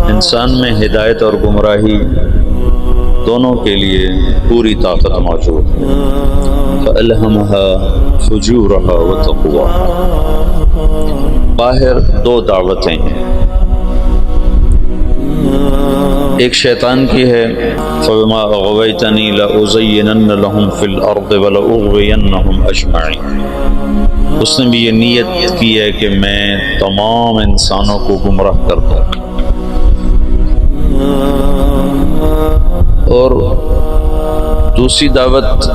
انسان میں ہدایت اور گمراہی دونوں کے لیے پوری طاقت موجود ہے۔ فَأَلْهَمَهَا فُجُورَهَا وَتَقْوَاهَا۔ باہر دو دعوتیں ہیں، ایک شیطان کی ہے فَبِمَا أَغْوَيْتَنِي لَأُزَيِّنَنَّ لَهُمْ فِي الْأَرْضِ وَلَأُغْوِيَنَّهُمْ أَجْمَعِينَ۔ اس نے بھی یہ نیت کی ہے کہ میں تمام انسانوں کو گمراہ کر دوں۔ اور دوسری دعوت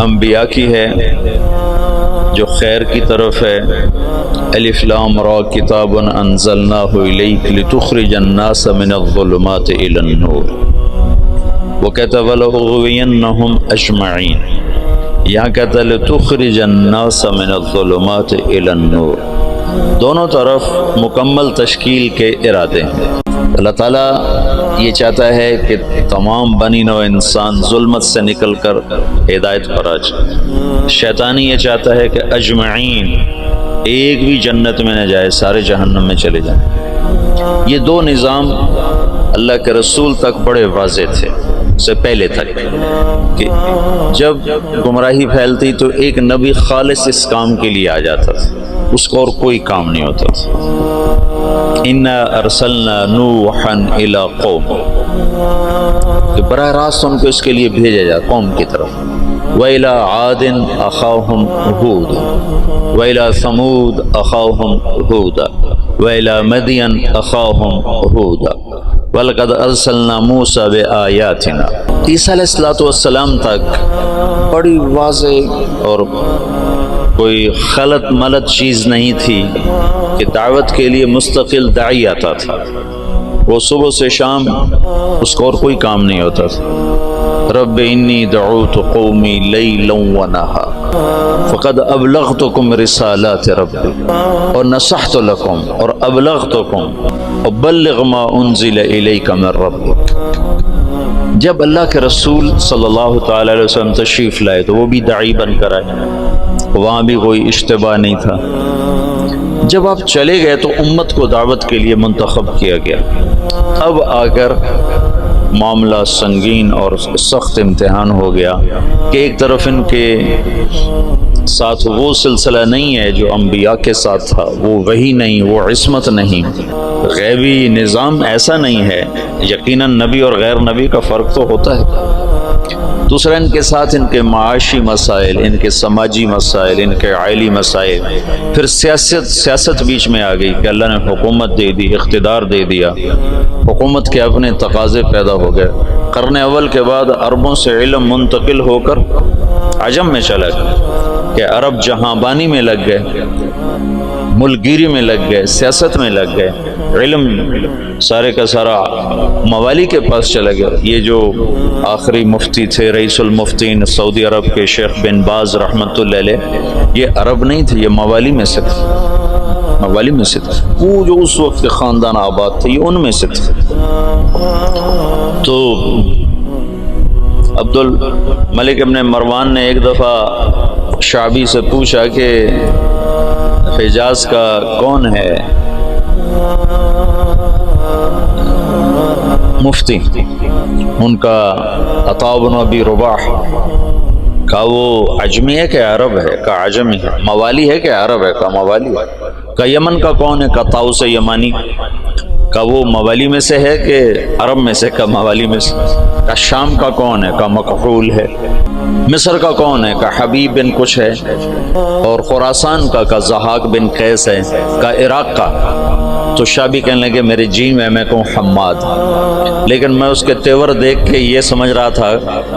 انبیاء کی ہے جو خیر کی طرف ہے، الف لام را کتاب انزلناہ الیک لتخرج الناس من الظلمات الی النور، وہ کہتا ہے وَلَأُغْوِيَنَّهُمْ اجمعین، یہاں کہتا ہے لتخرج الناس من الظلمات الی النور۔ دونوں طرف مکمل تشکیل کے ارادے ہیں۔ اللہ تعالیٰ یہ چاہتا ہے کہ تمام بنی نوع انسان ظلمت سے نکل کر ہدایت پر آ جائے، شیطانی یہ چاہتا ہے کہ اجمعین ایک بھی جنت میں نہ جائے، سارے جہنم میں چلے جائیں۔ یہ دو نظام اللہ کے رسول تک بڑے واضح تھے، سے پہلے تک کہ جب گمراہی پھیلتی تو ایک نبی خالص اس کام کے لیے آ جاتا تھا، اس کو اور کوئی کام نہیں ہوتا تھا۔ اِنَّا أَرْسَلْنَا نُوحًا إِلَىٰ قَوْمٍ، کہ براہ راست ان کو اس کے لیے بھیجا جائے قوم کی طرف۔ وَإِلَىٰ عَادٍ أَخَاهُمْ هُودٌ وَإِلَىٰ ثَمُودَ أَخَاهُمْ هُودًا وَإِلَىٰ مَدْيَنَ أَخَاهُمْ هُودًا وَلَقَدْ أَرْسَلْنَا مُوسَىٰ بِآيَاتِنَا۔ عیسیٰ علیہ السلام تک بڑی واضح اور کوئی خلط ملط چیز نہیں تھی کہ دعوت کے لیے مستقل داعی آتا تھا، وہ صبح سے شام اس کو اور کوئی کام نہیں ہوتا تھا۔ رب انی دعوت قومی لیلا ونہارا فقد ابلغتکم رسالات ربی اور نصحت لکم اور ابلغتکم وبلغ ما انزل الیک من ربک۔ جب اللہ کے رسول صلی اللہ تعالی علیہ وسلم تشریف لائے تو وہ بھی داعی بن کر آئے، وہاں بھی کوئی اشتباہ نہیں تھا۔ جب آپ چلے گئے تو امت کو دعوت کے لیے منتخب کیا گیا۔ اب آ کر معاملہ سنگین اور سخت امتحان ہو گیا کہ ایک طرف ان کے ساتھ وہ سلسلہ نہیں ہے جو انبیاء کے ساتھ تھا، وہ وحی نہیں، وہ عصمت نہیں، غیبی نظام ایسا نہیں ہے۔ یقیناً نبی اور غیر نبی کا فرق تو ہوتا ہے۔ دوسرا ان کے ساتھ ان کے معاشی مسائل، ان کے سماجی مسائل، ان کے عائلی مسائل، پھر سیاست بیچ میں آ گئی کہ اللہ نے حکومت دے دی، اقتدار دے دیا، حکومت کے اپنے تقاضے پیدا ہو گئے۔ قرن اول کے بعد عربوں سے علم منتقل ہو کر عجم میں چلا گیا کہ عرب جہاں بانی میں لگ گئے، ملک گیری میں لگ گئے، سیاست میں لگ گئے، علم سارے کا سارا موالی کے پاس چلا گیا۔ یہ جو آخری مفتی تھے، رئیس المفتین سعودی عرب کے شیخ بن باز رحمۃ اللہ علیہ، یہ عرب نہیں تھے، یہ موالی میں سے تھے، موالی میں سے تھے، وہ جو اس وقت کے خاندان آباد تھے یہ ان میں سے تھے۔ تو عبد الملک ابن مروان نے ایک دفعہ شعبی سے پوچھا کہ حجاز کا کون ہے مفتی؟ ان کا عطاء بن ابی رباح، کہا وہ عجمی ہے کہ عرب ہے؟ کہا عجمی ہے۔ موالی ہے کہ عرب ہے؟ کہا موالی ہے۔ کہا یمن کا کون ہے؟ کہا طاؤس یمانی۔ کہا وہ موالی میں سے ہے کہ عرب میں سے؟ کہا موالی میں سے۔ کہا شام کا کون ہے؟ کہا مکحول ہے۔ مصر کا کون ہے؟ کہا حبیب بن کچھ ہے۔ اور خراسان کا کہا ضحاک بن قیس ہے۔ کہا عراق کا؟ تو شابی کہنے لگے میرے جی میں کہوں حماد، لیکن میں اس کے تیور دیکھ کے یہ سمجھ رہا تھا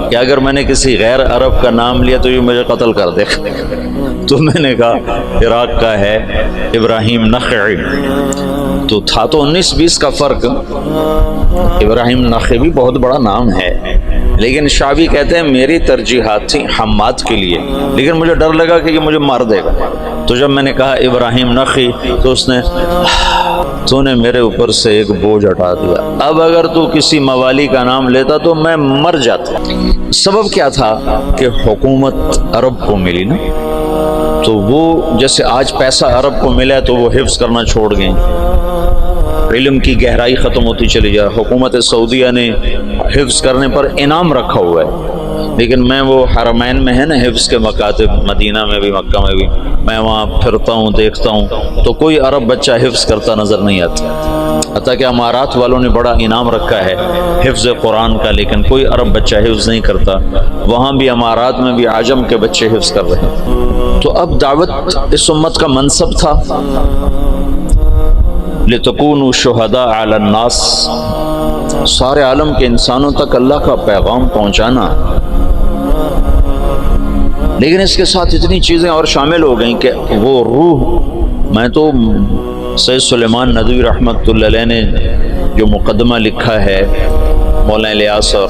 کہ اگر میں نے کسی غیر عرب کا نام لیا تو یہ مجھے قتل کر دے گا، تو میں نے کہا عراق کا ہے ابراہیم نخعی۔ تو تھا تو 19-20 کا فرق۔ ابراہیم نخعی بھی بہت بڑا نام ہے، لیکن شعبی کہتے ہیں میری ترجیحات تھی حماد کے لیے، لیکن مجھے ڈر لگا کہ یہ مجھے مار دے گا۔ تو جب میں نے کہا ابراہیم نخعی تو اس نے تو نے میرے اوپر سے ایک بوجھ ہٹا دیا، اب اگر تو کسی موالی کا نام لیتا تو میں مر جاتا۔ سبب کیا تھا کہ حکومت عرب کو ملی نا، تو وہ جیسے آج پیسہ عرب کو ملا تو وہ حفظ کرنا چھوڑ گئے، علم کی گہرائی ختم ہوتی چلی جائے۔ حکومت سعودیہ نے حفظ کرنے پر انعام رکھا ہوا ہے، لیکن میں وہ حرمین میں ہے نا حفظ کے مکاتب، مدینہ میں بھی مکہ میں بھی، میں وہاں پھرتا ہوں دیکھتا ہوں تو کوئی عرب بچہ حفظ کرتا نظر نہیں آتا، حتیٰ کہ امارات والوں نے بڑا انعام رکھا ہے حفظ قرآن کا، لیکن کوئی عرب بچہ حفظ نہیں کرتا۔ وہاں بھی امارات میں بھی عجم کے بچے حفظ کر رہے ہیں۔ تو اب دعوت اس امت کا منصب تھا، لِتَكُونُوا شُهَدَاءَ عَلَى النَّاسِ، سارے عالم کے انسانوں تک اللہ کا پیغام پہنچانا، لیکن اس کے ساتھ اتنی چیزیں اور شامل ہو گئیں کہ وہ روح، میں تو سید سلیمان ندوی رحمۃ اللہ علیہ نے جو مقدمہ لکھا ہے مولانا الیاس اور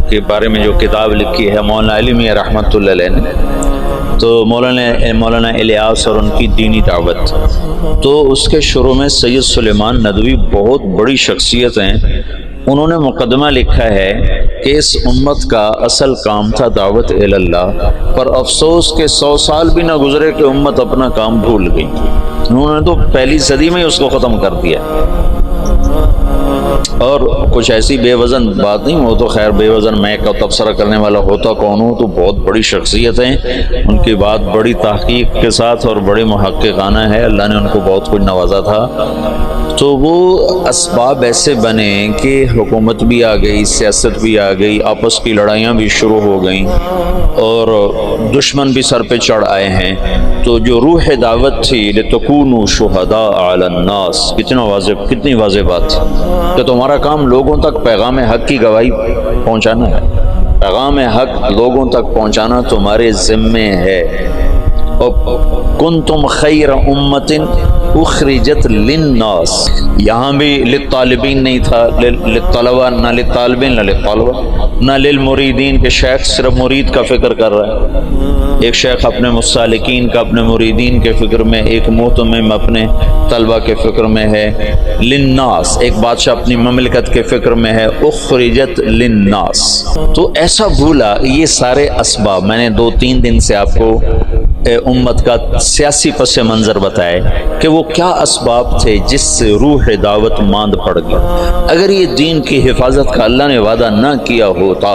کے بارے میں جو کتاب لکھی ہے مولانا علی میاں رحمۃ اللہ علیہ نے، تو مولانا الیاس اور ان کی دینی دعوت، تو اس کے شروع میں سید سلیمان ندوی بہت بڑی شخصیت ہیں، انہوں نے مقدمہ لکھا ہے کہ اس امت کا اصل کام تھا دعوت الی اللہ، پر افسوس کہ 100 سال بھی نہ گزرے کہ امت اپنا کام بھول گئی، انہوں نے تو پہلی صدی میں ہی اس کو ختم کر دیا۔ اور کچھ ایسی بے وزن بات نہیں، وہ تو خیر بے وزن میں کا تبصرہ کرنے والا ہوتا کون ہوں، تو بہت بڑی شخصیت ہیں، ان کی بات بڑی تحقیق کے ساتھ اور بڑے محققانہ ہے، اللہ نے ان کو بہت کچھ نوازا تھا۔ تو وہ اسباب ایسے بنے کہ حکومت بھی آ گئی، سیاست بھی آ گئی، آپس کی لڑائیاں بھی شروع ہو گئیں اور دشمن بھی سر پہ چڑھ آئے ہیں۔ تو جو روح دعوت تھی لِتَكُونُوا شُهَدَاءَ عَلَى النَّاسِ، کتنی واضح بات تھی کہ تمہارا کام لوگوں تک پیغام حق کی گواہی پہنچانا ہے، پیغام حق لوگوں تک پہنچانا تمہارے ذمے ہے۔ کنتم خیر امت اخرجت للناس، یہاں بھی للطالبین نہیں تھا، للطلبہ، نہ للطالبین نہ للطلبہ نہ للمریدین، کہ شیخ صرف مرید کا فکر کر رہا ہے، ایک شیخ اپنے مستالکین کا، اپنے مریدین کے فکر میں، ایک محتمم اپنے طلبہ کے فکر میں ہے، للناس ایک بادشاہ اپنی مملکت کے فکر میں ہے، اخرجت للناس۔ تو ایسا بھولا، یہ سارے اسباب میں نے 2-3 دن سے آپ کو امت کا سیاسی پس منظر بتائے کہ وہ کیا اسباب تھے جس سے روح دعوت ماند پڑ گئی۔ اگر یہ دین کی حفاظت کا اللہ نے وعدہ نہ کیا ہوتا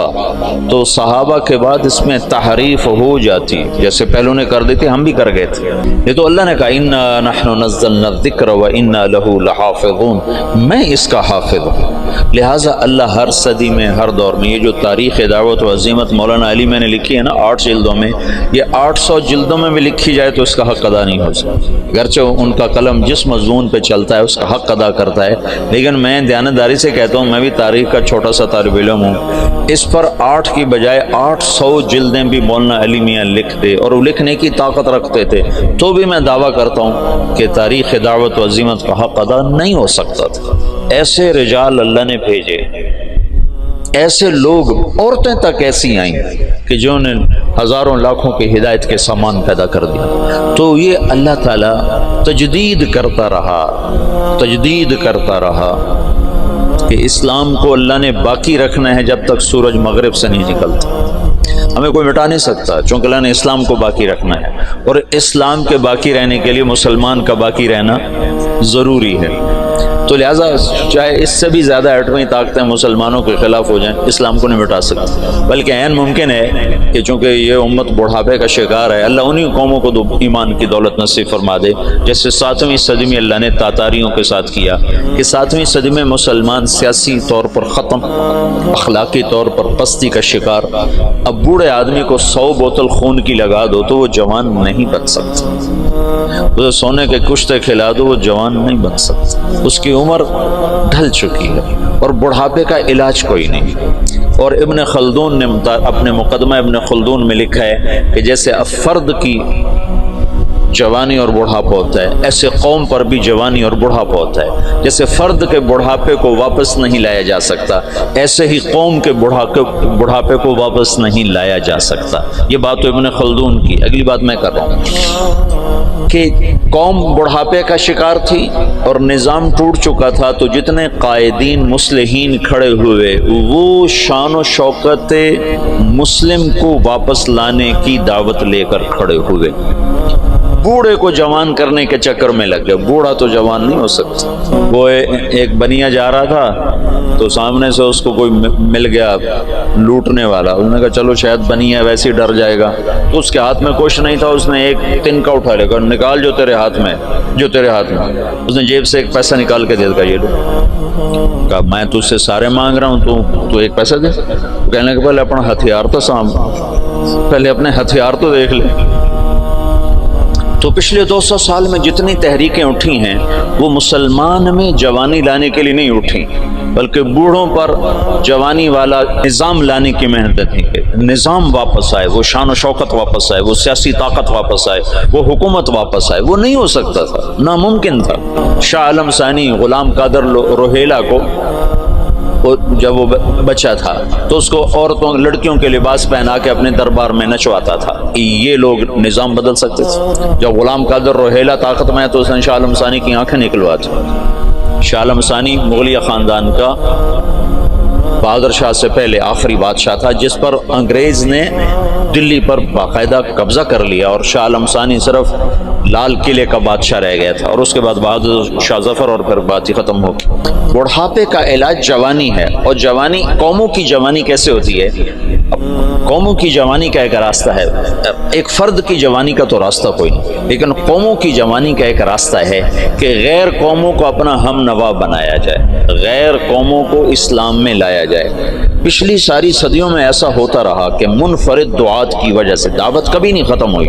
تو صحابہ کے بعد اس میں تحریف ہو جاتی، جیسے پہلوں نے کر دی تھی، ہم بھی کر گئے تھے۔ یہ تو اللہ نے کہا انا نحن نزلنا الذکر وانا لہ لحافظون، میں اس کا حافظ ہوں۔ لہٰذا اللہ ہر صدی میں، ہر دور میں، یہ جو تاریخ دعوت و عظیمت مولانا علی میں نے لکھی ہے نا 8 جلدوں میں، یہ 800 جلدوں میں بھی لکھی جائے تو اس کا حق ادا نہیں ہو سکتا، گرچہ ان کا قلم جس مضمون پہ چلتا ہے اس کا حق ادا کرتا ہے، لیکن میں دیانتداری سے کہتا ہوں، میں بھی تاریخ کا چھوٹا سا طالب علم ہوں، اس پر 8 کی بجائے 800 جلدیں بھی مولانا علی میاں لکھ دے اور وہ لکھنے کی طاقت رکھتے تھے، تو بھی میں دعویٰ کرتا ہوں کہ تاریخ دعوت و عظیمت کا حق ادا نہیں ہو سکتا تھا۔ ایسے رجال اللہ نے بھیجے، ایسے لوگ، عورتیں تک ایسی آئیں کہ جنہوں نے ہزاروں لاکھوں کی ہدایت کے سامان پیدا کر دیا۔ تو یہ اللہ تعالیٰ تجدید کرتا رہا کہ اسلام کو اللہ نے باقی رکھنا ہے جب تک سورج مغرب سے نہیں نکلتا، ہمیں کوئی مٹا نہیں سکتا، چونکہ اللہ نے اسلام کو باقی رکھنا ہے، اور اسلام کے باقی رہنے کے لیے مسلمان کا باقی رہنا ضروری ہے۔ تو لہٰذا چاہے اس سے بھی زیادہ ایٹمی طاقتیں مسلمانوں کے خلاف ہو جائیں، اسلام کو نہیں مٹا سکتے، بلکہ عین ممکن ہے کہ چونکہ یہ امت بڑھاپے کا شکار ہے، اللہ انہی قوموں کو ایمان کی دولت نصیب فرما دے، جیسے 7ویں صدی میں اللہ نے تاتاریوں کے ساتھ کیا کہ 7ویں صدی میں مسلمان سیاسی طور پر ختم، اخلاقی طور پر پستی کا شکار۔ اب بوڑھے آدمی کو 100 بوتل خون کی لگا دو تو وہ جوان نہیں بن سکتا، اسے سونے کے کشتے کھلا دو وہ جوان نہیں بن سکتا، اس کی عمر ڈھل چکی ہے اور بڑھاپے کا علاج کوئی نہیں۔ اور ابن خلدون نے اپنے مقدمہ ابن خلدون میں لکھا ہے کہ جیسے فرد کی جوانی اور بڑھاپا ہوتا ہے، ایسے قوم پر بھی جوانی اور بڑھاپا ہوتا ہے، جیسے فرد کے بڑھاپے کو واپس نہیں لایا جا سکتا، ایسے ہی قوم کے بڑھاپے کو واپس نہیں لایا جا سکتا۔ یہ بات تو ابن خلدون کی، اگلی بات میں کر رہا ہوں۔ کہ قوم بڑھاپے کا شکار تھی اور نظام ٹوٹ چکا تھا، تو جتنے قائدین مصلحین کھڑے ہوئے وہ شان و شوکت مسلم کو واپس لانے کی دعوت لے کر کھڑے ہوئے۔ بوڑھے کو جوان کرنے کے چکر میں لگ گئے، بوڑھا تو جوان نہیں ہو سکتا۔ وہ ایک بنیا جا رہا تھا تو سامنے سے اس کو کوئی مل گیا لوٹنے والا، انہوں نے کہا چلو شاید بنیا ویسے ہی ڈر جائے گا، تو اس کے ہاتھ میں کچھ نہیں تھا، اس نے ایک تنکا اٹھا لے کر نکال جو تیرے ہاتھ میں، اس نے جیب سے ایک پیسہ نکال کے دے دیا، یہ لو۔ کہا میں تجھ سے سارے مانگ رہا ہوں، تو ایک پیسہ دے۔ کہنے کہ پہلے اپنا ہتھیار تو سام، پہلے اپنے ہتھیار تو دیکھ لے۔ تو پچھلے 200 سال میں جتنی تحریکیں اٹھی ہیں وہ مسلمان میں جوانی لانے کے لیے نہیں اٹھی، بلکہ بوڑھوں پر جوانی والا نظام لانے کی محنت تھی کہ نظام واپس آئے، وہ شان و شوکت واپس آئے، وہ سیاسی طاقت واپس آئے، وہ حکومت واپس آئے۔ وہ نہیں ہو سکتا تھا، ناممکن تھا۔ شاہ عالم ثانی غلام قادر روہیلا کو جب وہ بچہ تھا تو اس کو عورتوں لڑکیوں کے لباس پہنا کے اپنے دربار میں نچواتا تھا۔ یہ لوگ نظام بدل سکتے تھے؟ جب غلام قادر روہیلا طاقت میں ہے تو اس نے شاہ عالم ثانی کی آنکھیں نکلواتی۔ شاہ عالم ثانی مغلیہ خاندان کا بہادر شاہ سے پہلے آخری بادشاہ تھا جس پر انگریز نے دلی پر باقاعدہ قبضہ کر لیا، اور شاہ عالم ثانی صرف لال قلعے کا بادشاہ رہ گیا تھا، اور اس کے بعد بہادر شاہ ظفر، اور پھر بات ہی ختم ہو گئی۔ بڑھاپے کا علاج جوانی ہے، اور جوانی، قوموں کی جوانی کیسے ہوتی ہے؟ قوموں کی جوانی کا ایک راستہ ہے، ایک فرد کی جوانی کا تو راستہ کوئی نہیں، لیکن قوموں کی جوانی کا ایک راستہ ہے کہ غیر قوموں کو اپنا ہم نوا بنایا جائے، غیر قوموں کو اسلام میں لایا جائے۔ پچھلی ساری صدیوں میں ایسا ہوتا رہا کہ منفرد دعات کی وجہ سے دعوت کبھی نہیں ختم ہوئی۔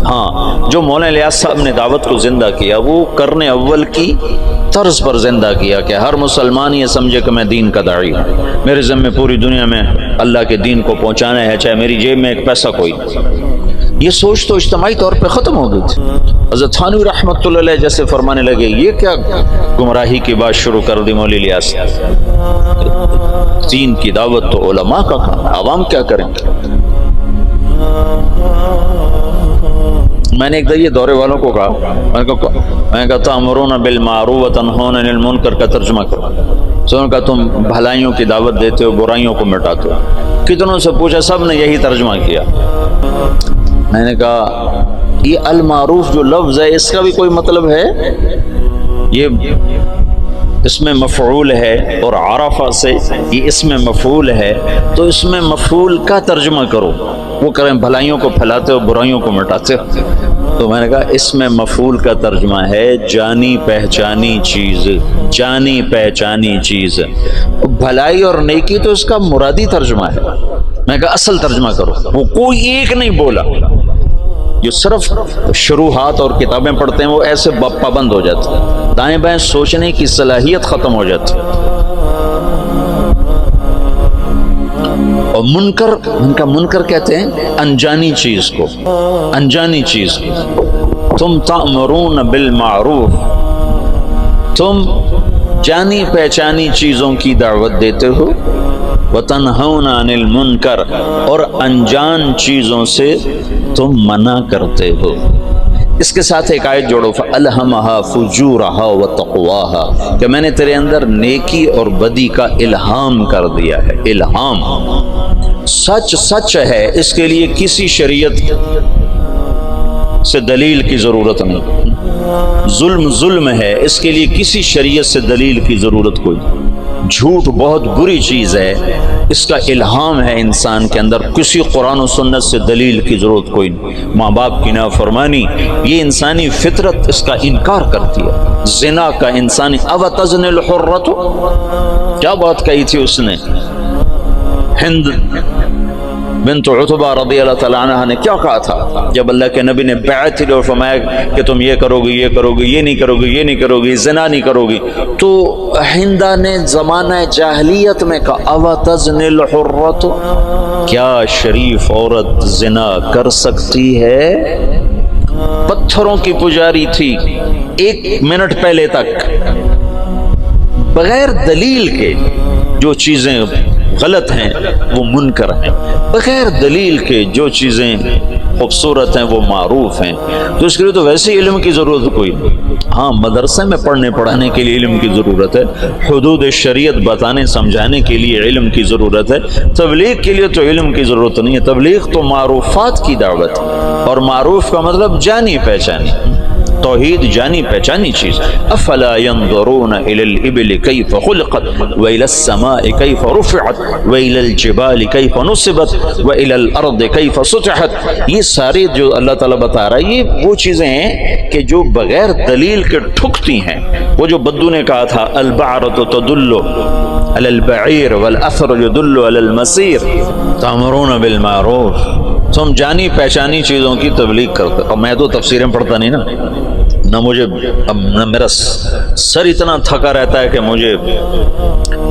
ہاں، جو مولانا الیاس صاحب نے دعوت کو زندہ کیا وہ قرن اول کی طرز پر زندہ کیا کہ ہر مسلمان یہ سمجھے کہ میں دین کا داعی ہوں، میرے ذمہ پوری دنیا میں اللہ کے دین کو پہنچانا ہے، چاہے میری جیب میں ایک پیسہ کوئی نہیں۔ یہ سوچ تو اجتماعی طور پہ ختم ہو گئی تھی۔ حضرت تھانوی رحمۃ اللہ علیہ جیسے فرمانے لگے یہ کیا گمراہی کی بات شروع کر دی مولانا الیاس، دین کی دعوت تو علماء کا کام، عوام کیا کریں گے؟ میں نے ایک دفعہ یہ دورے والوں کو کہا، میں نے کہا تأمرون بالمعروف وتنہون عن المنکر کا ترجمہ کرو۔ تو انہوں نے کہا تم بھلائیوں کی دعوت دیتے ہو، برائیوں کو مٹاتے ہو۔ کتنوں سے پوچھا، سب نے یہی ترجمہ کیا۔ میں نے کہا یہ المعروف جو لفظ ہے اس کا بھی کوئی مطلب ہے؟ یہ اس میں مفعول ہے، اور عرفہ سے یہ اس میں مفعول ہے، تو اس میں مفعول کا ترجمہ کرو۔ وہ کریں بھلائیوں کو پھیلاتے ہو، برائیوں کو مٹاتے ہو۔ تو میں نے کہا اس میں مفعول کا ترجمہ ہے جانی پہچانی چیز، جانی پہچانی چیز۔ بھلائی اور نیکی تو اس کا مرادی ترجمہ ہے۔ میں نے کہا اصل ترجمہ کرو۔ وہ کوئی ایک نہیں بولا، جو صرف شروحات اور کتابیں پڑھتے ہیں وہ ایسے پابند ہو جاتے ہیں، دائیں بائیں سوچنے کی صلاحیت ختم ہو جاتی ہے۔ اور منکر، ان کا منکر کہتے ہیں انجانی چیز کو، انجانی چیز کو۔ تم تأمرون بالمعروف، تم جانی پہچانی چیزوں کی دعوت دیتے ہو، وتنہون عن المنکر، اور انجان چیزوں سے تم منع کرتے ہو۔ اس کے ساتھ ایک آیت جوڑو، فَأَلْهَمَهَا فُجُورَهَا وَتَقْوَاهَا، کہ میں نے تیرے اندر نیکی اور بدی کا الہام کر دیا ہے۔ الہام سچ سچ ہے، اس کے لیے کسی شریعت سے دلیل کی ضرورت نہیں۔ ظلم ظلم ہے، اس کے لیے کسی شریعت سے دلیل کی ضرورت کوئی نہیں۔ جھوٹ بہت بری چیز ہے، اس کا الہام ہے انسان کے اندر، کسی قرآن و سنت سے دلیل کی ضرورت کوئی نہیں۔ ماں باپ کی نافرمانی، یہ انسانی فطرت اس کا انکار کرتی ہے۔ زنا کا انسانی، اوتزن الحرۃ، کیا بات کہی تھی اس نے؟ ہند بنت عتبہ رضی اللہ تعالیٰ عنہ نے کیا کہا تھا جب اللہ کے نبی نے بیعت لی اور فرمایا کہ تم یہ کرو گی، یہ کرو گی، یہ نہیں کرو گی، یہ نہیں کرو گی، زنا نہیں کرو گی، تو ہندہ نے زمانہ جاہلیت میں کہا اوتزن الحرۃ، کیا شریف عورت زنا کر سکتی ہے؟ پتھروں کی پجاری تھی ایک منٹ پہلے تک، بغیر دلیل کے جو چیزیں غلط ہیں وہ منکر ہیں، بغیر دلیل کے جو چیزیں خوبصورت ہیں وہ معروف ہیں. تو اس کے لیے تو ویسے ہی علم کی ضرورت کوئی نہیں. ہاں مدرسے میں پڑھنے پڑھانے کے لیے علم کی ضرورت ہے، حدود شریعت بتانے سمجھانے کے لیے علم کی ضرورت ہے. تبلیغ کے لیے تو علم کی ضرورت نہیں ہے. تبلیغ تو معروفات کی دعوت ہے، اور معروف کا مطلب جانی پہچانی. توحید جانی پہچانی چیز. افلا ينظرون الى الابل كيف خلقت والى السماء كيف رفعت والى الجبال كيف نصبت والى الارض كيف سطحت. یہ سارے جو اللہ تعالیٰ بتا رہا ہے یہ وہ چیزیں ہیں کہ جو بغیر دلیل کے ٹھکتی ہیں. وہ جو بدو نے کہا تھا البعرۃ تدل على البعیر والاثر يدل على المسیر تأمرون بالمعروف. تم جانی پہچانی چیزوں کی تبلیغ کرتے. اور میں تو تفسیریں پڑھتا نہیں نہ مجھے اب نہ میرا سر اتنا تھکا رہتا ہے کہ مجھے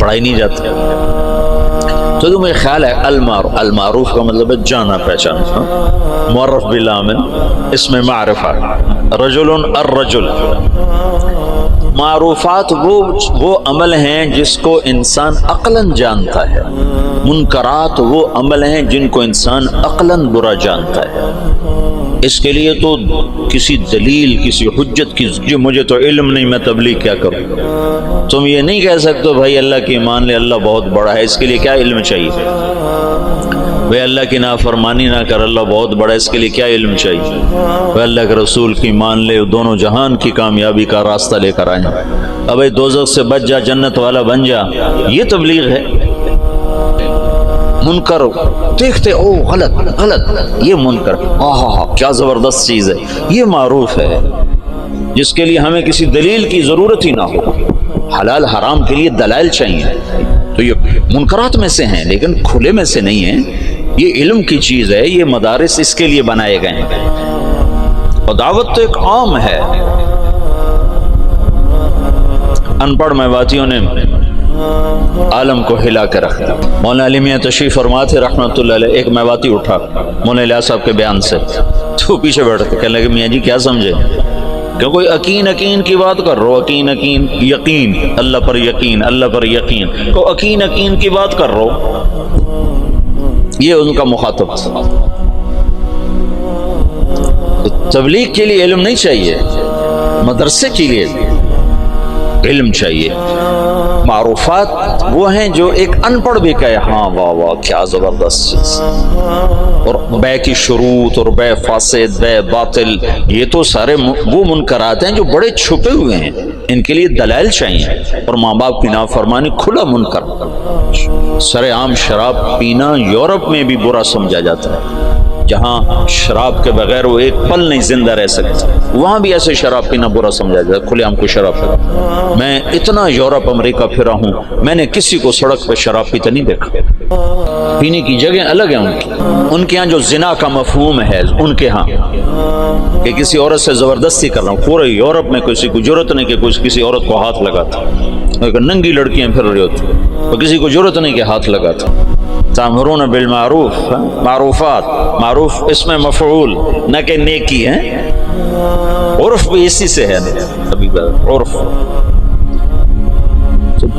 پڑھائی نہیں جاتی. تو مجھے خیال ہے المعروف کا مطلب ہے جانا پہچانا. معرف بالعامل اس میں معرفہ رجل الرجل. معروفات وہ عمل ہیں جس کو انسان عقلاً جانتا ہے. منکرات وہ عمل ہیں جن کو انسان عقلاً برا جانتا ہے. اس کے لیے تو کسی دلیل کسی حجت کی جو مجھے تو علم نہیں میں تبلیغ کیا کروں. تم یہ نہیں کہہ سکتے بھائی اللہ کی مان لے اللہ بہت بڑا ہے. اس کے لیے کیا علم چاہیے؟ بھائی اللہ کی نافرمانی نہ کر اللہ بہت بڑا ہے. اس کے لیے کیا علم چاہیے؟ بھائی اللہ کے رسول کی مان لے دونوں جہان کی کامیابی کا راستہ لے کر آئیں. اب دوزخ سے بچ جا جنت والا بن جا. یہ تبلیغ ہے. منکر دیکھتے او غلط یہ منکر کیا زبردست چیز ہے. یہ معروف ہے جس کے لیے ہمیں کسی دلیل کی ضرورت ہی نہ ہو. حلال حرام کے لیے دلائل چاہیے. تو یہ منکرات میں سے ہیں لیکن کھلے میں سے نہیں ہیں. یہ علم کی چیز ہے. یہ مدارس اس کے لیے بنائے گئے ہیں. اور دعوت تو ایک عام ہے. ان پڑھ میواتیوں نے عالم کو ہلا کے رکھ دیا. مولانا علی میاں تشریف فرما تھے رحمۃ اللہ علیہ. ایک میواتی اٹھا مولانا الیاس صاحب کے بیان سے تو پیچھے بیٹھتے کہنے لگے میاں جی کیا سمجھے کہ کوئی یقین کی بات کر رہو. یقین اللہ پر یقین کو یقین کی بات کر رہو. یہ ان کا مخاطب تھا. تبلیغ کے لیے علم نہیں چاہیے، مدرسے کے لیے علم چاہیے. معروفات وہ ہیں جو ایک ان پڑھ بھی کہے ہاں واہ کیا زبردست چیز. اور بے کی شروط اور بے فاسد بے باطل یہ تو سارے وہ منکرات ہیں جو بڑے چھپے ہوئے ہیں. ان کے لیے دلائل چاہیے. اور ماں باپ کی نافرمانی کھلا منکر. سر عام شراب پینا یورپ میں بھی برا سمجھا جاتا ہے. جہاں شراب کے بغیر وہ ایک پل نہیں زندہ رہ سکتے وہاں بھی ایسے شراب پینا برا سمجھا جاتا ہے. کھلے عام کو شراب پینا. میں اتنا یورپ امریکہ پھرا ہوں میں نے کسی کو سڑک پہ شراب پیتے نہیں دیکھا. پینے کی جگہ الگ ہے ان کے ہاں جو زنا کا مفہوم ہے ان کے ہاں کہ کسی عورت سے زبردستی کر رہا ہوں. پورے یورپ میں کسی کو ضرورت نہیں کہ کسی عورت کو ہاتھ لگاتا. ننگی لڑکیاں پھر رہی ہوتی تو کسی کو ضرورت نہیں کہ ہاتھ لگاتا. تامرون بالمعروف. معروفات معروف اس میں مفعول نہ کہ نیکی ہے. عرف بھی اسی سے ہے. عرف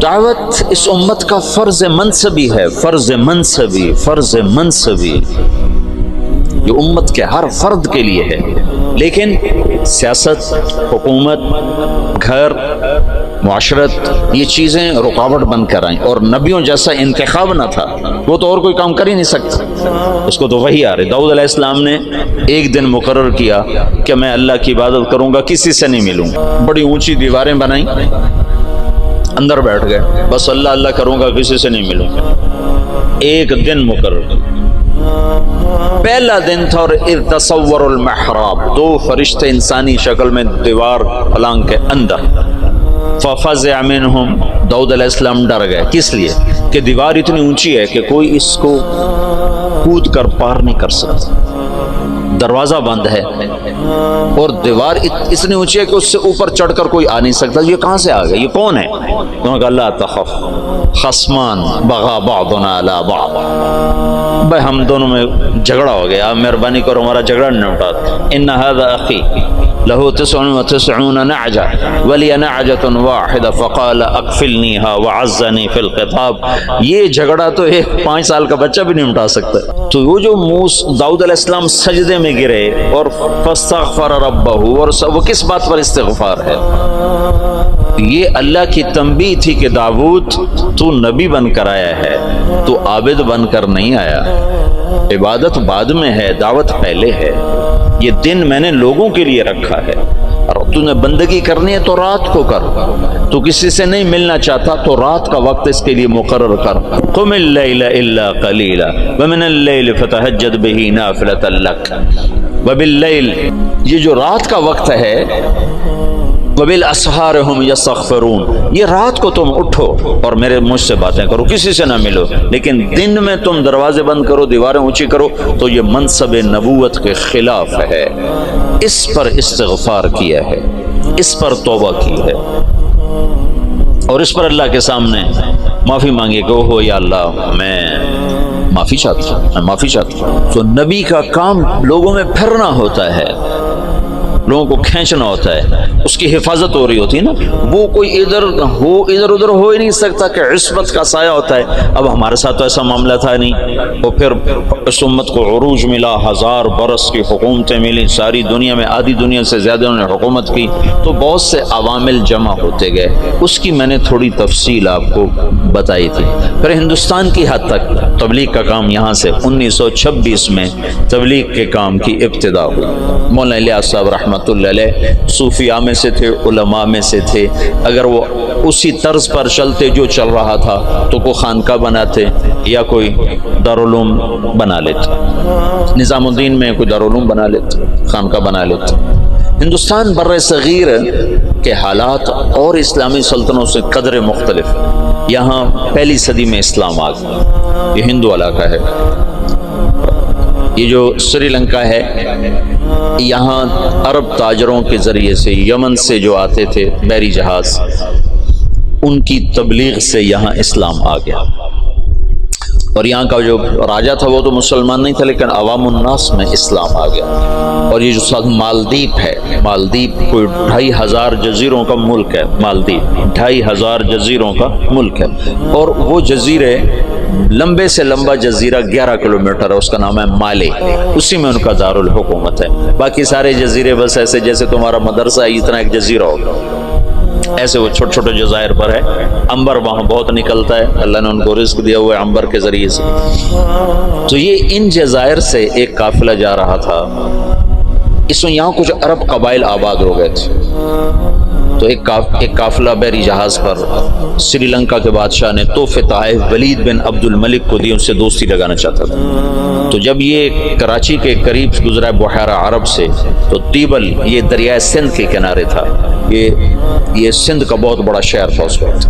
دعوت اس امت کا فرض منصبی ہے. فرض منصبی جو امت کے ہر فرد کے لیے ہے. لیکن سیاست حکومت گھر معاشرت یہ چیزیں رکاوٹ بن کر آئیں. اور نبیوں جیسا انتخاب نہ تھا. وہ تو اور کوئی کام کر ہی نہیں سکتا. اس کو تو وہی آ رہی. داؤد علیہ السلام نے ایک دن مقرر کیا کہ میں اللہ کی عبادت کروں گا کسی سے نہیں ملوں گا. بڑی اونچی دیواریں بنائیں اندر بیٹھ گئے بس اللہ کروں گا کسی سے نہیں ملوں گا. ایک دن مقرر پہلا دن تھا. اور اذ تصور المحراب 2 فرشتے انسانی شکل میں دیوار پلنگ کے اندر. ففزع منہم داؤد علیہ السلام ڈر گئے. کس لیے کہ دیوار اتنی اونچی ہے کہ کوئی اس کو کود کر پار نہیں کر سکتا. دروازہ بند ہے اور دیوار اتنی اونچی ہے کہ اس سے اوپر چڑھ کر کوئی آ نہیں سکتا. یہ کہاں سے آ گیا؟ یہ کون ہے؟ انہوں نے کہا لا تخف خصمان بغى بعضنا على بعض. بھائی ہم دونوں میں جھگڑا ہو گیا. آپ مہربانی کرو ہمارا جھگڑا نہیں اٹھا. ان هذا اخی لہو 99 نعجہ ولی نعجۃ واحدہ فقال اکفلنیھا وعزنی فی الخطاب. یہ جھگڑا تو ایک 5 سال کا بچہ بھی نہیں مٹا سکتا. تو وہ جو داؤد علیہ السلام سجدے میں گرے اور فاستغفر ربہ، اور وہ کس بات پر استغفار ہے؟ یہ اللہ کی تنبیہ تھی کہ داؤد تو نبی بن کر آیا ہے، تو عابد بن کر نہیں آیا. عبادت بعد میں ہے، دعوت پہلے ہے. یہ دن میں نے لوگوں کے لیے رکھا ہے، اور تو نے بندگی کرنی ہے تو رات کو کر. تو کسی سے نہیں ملنا چاہتا تو رات کا وقت اس کے لیے مقرر کر. قم اللیل الا قلیلا ومن اللیل فتہجد بہ نافلۃ لک وباللیل، یہ جو رات کا وقت ہے، وبالاسحار ہم یستغفرون، یہ رات کو تم اٹھو اور مجھ سے باتیں کرو، کسی سے نہ ملو. لیکن دن میں تم دروازے بند کرو، دیواریں اونچی کرو، تو یہ منصب نبوت کے خلاف ہے. اس پر استغفار کیا ہے، اس پر توبہ کی ہے، اور اس پر اللہ کے سامنے معافی مانگے کہ اوہ یا اللہ میں معافی چاہتا ہوں. تو نبی کا کام لوگوں میں پھرنا ہوتا ہے، لوگوں کو کھینچنا ہوتا ہے، اس کی حفاظت ہو رہی ہوتی ہے نا. وہ کوئی ادھر ادھر ہو ہی نہیں سکتا کہ عصمت کا سایہ ہوتا ہے. اب ہمارے ساتھ تو ایسا معاملہ تھا نہیں. اور پھر اس امت کو عروج ملا، 1000 برس کی حکومتیں ملی، ساری دنیا میں آدھی دنیا سے زیادہ انہوں نے حکومت کی. تو بہت سے عوامل جمع ہوتے گئے، اس کی میں نے تھوڑی تفصیل آپ کو بتائی تھی. پھر ہندوستان کی حد تک تبلیغ کا کام یہاں سے 1926 میں تبلیغ کے کام کی ابتدا ہوئی. مولانا الیاس صاحب رحمۃ اللہ علیہ صوفیاء میں سے تھے، علماء میں سے تھے. اگر وہ اسی طرز پر چلتے جو چل رہا تھا تو کوئی خانقاہ بناتے یا کوئی دارالعلوم بنا لیتے. نظام الدین میں کوئی دارالعلوم بنا لیتے، خانقاہ بنا لیتے. ہندوستان بر صغیر کے حالات اور اسلامی سلطنتوں سے قدر مختلف. یہاں 1 صدی میں اسلام آ گیا. یہ ہندو علاقہ ہے. یہ جو سری لنکا ہے، یہاں عرب تاجروں کے ذریعے سے یمن سے جو آتے تھے بحری جہاز، ان کی تبلیغ سے یہاں اسلام آ گیا. اور یہاں کا جو راجہ تھا وہ تو مسلمان نہیں تھا، لیکن عوام الناس میں اسلام آ گیا. اور یہ جو ساتھ مالدیپ ہے، مالدیپ کوئی 2500 جزیروں کا ملک ہے. مالدیپ 2500 جزیروں کا ملک ہے. اور وہ جزیرے، لمبے سے لمبا جزیرہ 11 کلومیٹر ہے، اس کا نام ہے مالے. اسی میں ان کا دارالحکومت ہے. باقی سارے جزیرے بس ایسے جیسے تمہارا مدرسہ ہے، اتنا ایک جزیرہ ہوگا. ایسے وہ چھوٹے چھوٹے جزائر پر ہے. عنبر وہاں بہت نکلتا ہے، اللہ نے ان کو رزق دیا ہوا ہے عنبر کے ذریعے سے. تو یہ ان جزائر سے ایک قافلہ جا رہا تھا. اس میں یہاں کچھ عرب قبائل آباد ہو گئے تھے. تو ایک قافلہ بحری جہاز پر سری لنکا کے بادشاہ نے تحفے تحائف ولید بن عبد الملک کو دی، ان سے دوستی لگانا چاہتا تھا. تو جب یہ کراچی کے قریب گزرا بحیرہ عرب سے، تو تیبل یہ دریائے سندھ کے کنارے تھا. یہ سندھ کا بہت بڑا شہر تھا اس وقت.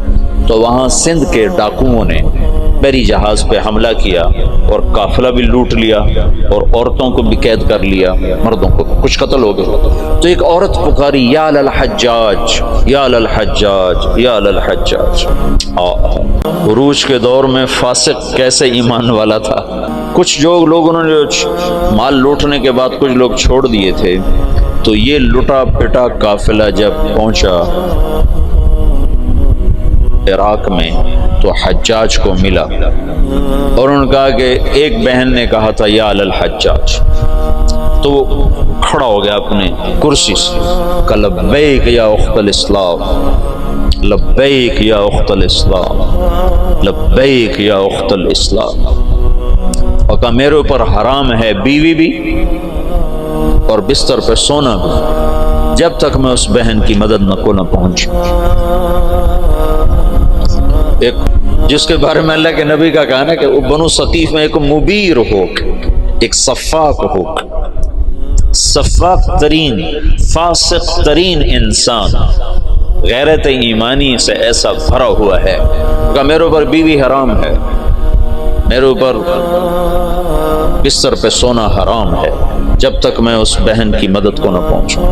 تو وہاں سندھ کے ڈاکوؤں نے بحری جہاز پہ حملہ کیا اور قافلہ بھی لوٹ لیا اور عورتوں کو بھی قید کر لیا، مردوں کو کچھ قتل ہو گئے. تو ایک عورت پکاری، یا للحجاج یا للحجاج یا للحجاج. عروج کے دور میں فاسق کیسے ایمان والا تھا. کچھ جو لوگ انہوں نے مال لوٹنے کے بعد کچھ لوگ چھوڑ دیے تھے. تو یہ لٹا پٹا قافلہ جب پہنچا عراق میں تو حجاج کو ملا، اور انہوں نے کہا کہ ایک بہن نے کہا تھا یا للحجاج. تو وہ کھڑا ہو گیا اپنے کرسی سے، کہ لبیک یا اخت الاسلام، لبیک یا اخت الاسلام، لبیک یا اخت الاسلام. اور کہا میرے اوپر حرام ہے بیوی بھی اور بستر پہ سونا بھی، جب تک میں اس بہن کی مدد نہ پہنچوں. ایک جس کے بارے میں اللہ کے نبی کا کہا نا کہ بنو ثقیف میں ایک مبیر ہو، ایک صفاق ہو، صفاق ترین فاسق ترین انسان غیرت ایمانی سے ایسا بھرا ہوا ہے کہ میرے اوپر بیوی حرام ہے، میرے اوپر بستر پہ سونا حرام ہے، جب تک میں اس بہن کی مدد کو نہ پہنچوں.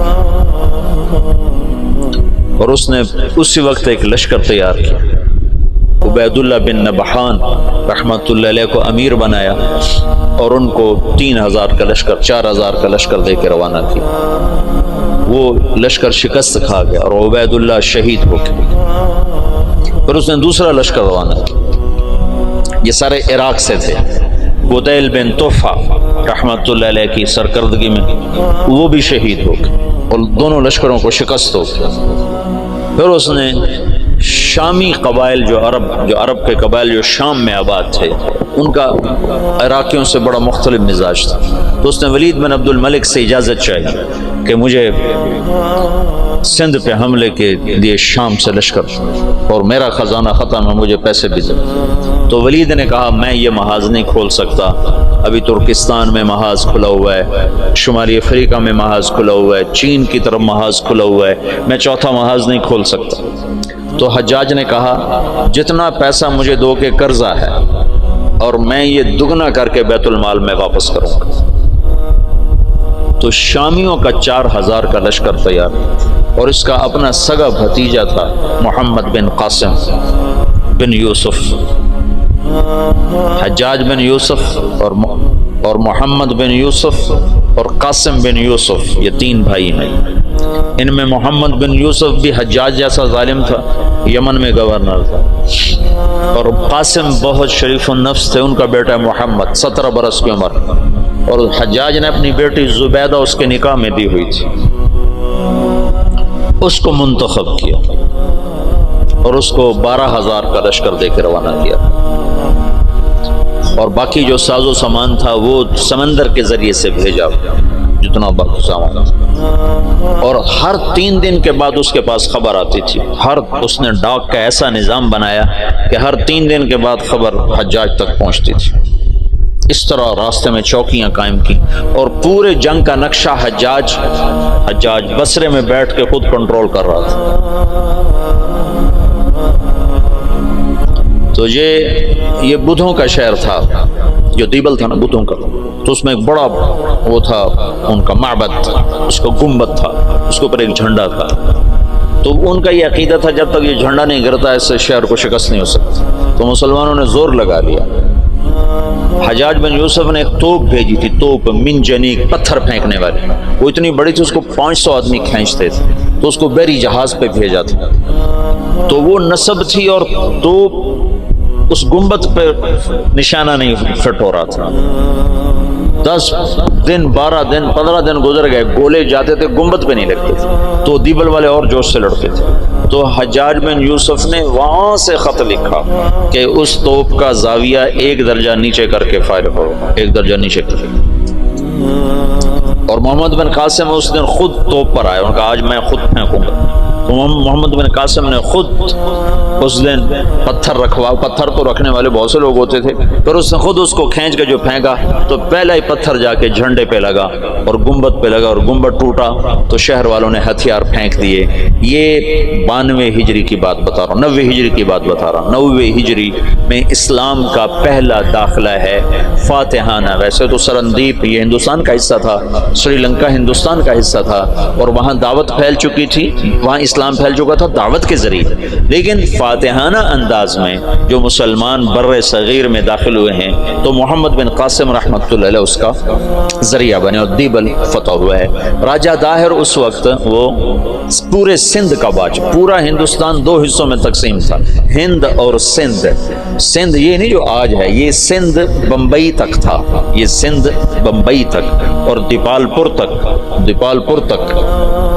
اور اس نے اسی وقت ایک لشکر تیار کیا. عبید اللہ بن نبحان رحمۃ اللہ علیہ کو امیر بنایا اور ان کو 3000 کا لشکر، 4000 کا لشکر دے کے روانہ کیا. وہ لشکر شکست کھا گیا اور عبید اللہ شہید ہو گیا۔ پھر اس نے دوسرا لشکر روانہ کیا، یہ سارے عراق سے تھے۔ بدیل بن طوفہ رحمۃ اللہ علیہ کی سرکردگی میں وہ بھی شہید ہو گئے اور دونوں لشکروں کو شکست ہو گئی۔ پھر اس نے شامی قبائل جو عرب کے قبائل جو شام میں آباد تھے، ان کا عراقیوں سے بڑا مختلف مزاج تھا، تو اس نے ولید بن عبد الملک سے اجازت چاہی کہ مجھے سندھ پہ حملے کے لیے شام سے لشکر اور میرا خزانہ ختم ہے، مجھے پیسے بھی دے۔ تو ولید نے کہا میں یہ محاذ نہیں کھول سکتا، ابھی ترکستان میں محاذ کھلا ہوا ہے، شمالی افریقہ میں محاذ کھلا ہوا ہے، چین کی طرف محاذ کھلا ہوا ہے، میں چوتھا محاذ نہیں کھول سکتا۔ تو حجاج نے کہا جتنا پیسہ مجھے دو کے قرضہ ہے اور میں یہ دگنا کر کے بیت المال میں واپس کروں گا۔ تو شامیوں کا 4000 کا لشکر تیار، اور اس کا اپنا سگا بھتیجا تھا محمد بن قاسم بن یوسف۔ حجاج بن یوسف اور محمد بن یوسف اور قاسم بن یوسف، یہ 3 بھائی ہیں۔ ان میں محمد بن یوسف بھی حجاج جیسا ظالم تھا، یمن میں گورنر تھا، اور قاسم بہت شریف النفس تھے، ان کا بیٹا محمد 17 برس کی عمر، اور حجاج نے اپنی بیٹی زبیدہ اس کے نکاح میں دی ہوئی تھی، اس کو منتخب کیا اور اس کو 12000 کا لشکر دے کے روانہ کیا، اور باقی جو ساز و سامان تھا وہ سمندر کے ذریعے سے بھیجا، جتنا سامان، اور ہر 3 دن کے بعد اس کے پاس خبر آتی تھی۔ اس نے ڈاک کا ایسا نظام بنایا کہ ہر 3 دن کے بعد خبر حجاج تک پہنچتی تھی۔ اس طرح راستے میں چوکیاں قائم کی، اور پورے جنگ کا نقشہ حجاج بصرے میں بیٹھ کے خود کنٹرول کر رہا تھا۔ تو یہ بدھوں کا شہر تھا، جو دیبل تھا نا بدھوں کا، تو اس میں ایک بڑا وہ تھا ان کا معبد، اس کا گنبد تھا، اس کے اوپر ایک جھنڈا تھا۔ تو ان کا یہ عقیدہ تھا جب تک یہ جھنڈا نہیں گرتا اس سے شہر کو شکست نہیں ہو سکتی۔ تو مسلمانوں نے زور لگا لیا، حجاج بن یوسف نے ایک توپ بھیجی تھی، توپ منجنیق، پتھر پھینکنے والی، وہ اتنی بڑی تھی اس کو 500 آدمی کھینچتے تھے، تو اس کو بحری جہاز پہ بھیجا تھا۔ تو وہ نصب تھی اور توپ اس گنبد پہ نشانہ نہیں فٹ ہو رہا تھا۔ 10 دن 12 دن 15 دن گزر گئے، گولے جاتے تھے، گنبد پہ نہیں لگتے تھے، تو دیبل والے اور جوش سے لڑتے تھے۔ تو حجاج بن یوسف نے وہاں سے خط لکھا کہ اس توپ کا زاویہ 1 درجہ نیچے کر کے فائر کرو، 1 درجہ نیچے کر کے۔ اور محمد بن قاسم اس دن خود توپ پر آئے، ان کا آج میں خود پھینکوں گا۔ تو محمد بن قاسم نے خود اس دن پتھر تو رکھنے والے بہت سے لوگ ہوتے تھے، پھر اس نے خود اس کو کھینچ کے جو پھینکا تو پہلا ہی پتھر جا کے جھنڈے پہ لگا اور گنبد پہ لگا، اور گنبد ٹوٹا تو شہر والوں نے ہتھیار پھینک دیے۔ یہ 92 ہجری کی بات بتا رہا ہوں، 90 ہجری کی بات بتا رہا ہوں۔ 90 ہجری میں اسلام کا پہلا داخلہ ہے فاتحانہ۔ ویسے تو سرندیپ یہ ہندوستان کا حصہ تھا، سری لنکا ہندوستان کا حصہ تھا، اور وہاں دعوت پھیل چکی تھی، وہاں اسلام پھیل چکا تھا دعوت کے ذریعے، لیکن فاتحانہ انداز میں جو مسلمان بر صغیر میں داخل ہوئے ہیں تو محمد بن قاسم رحمۃ اللہ علیہ اس کا ذریعہ بنے اور دیبل فتح ہوا ہے۔ راجہ داہر اس وقت وہ پورے سندھ کا بادشاہ، پورا ہندوستان 2 حصوں میں تقسیم تھا، ہند اور سندھ۔ سندھ یہ نہیں جو آج ہے، یہ سندھ بمبئی تک تھا، یہ سندھ بمبئی تک اور دیپال پور تک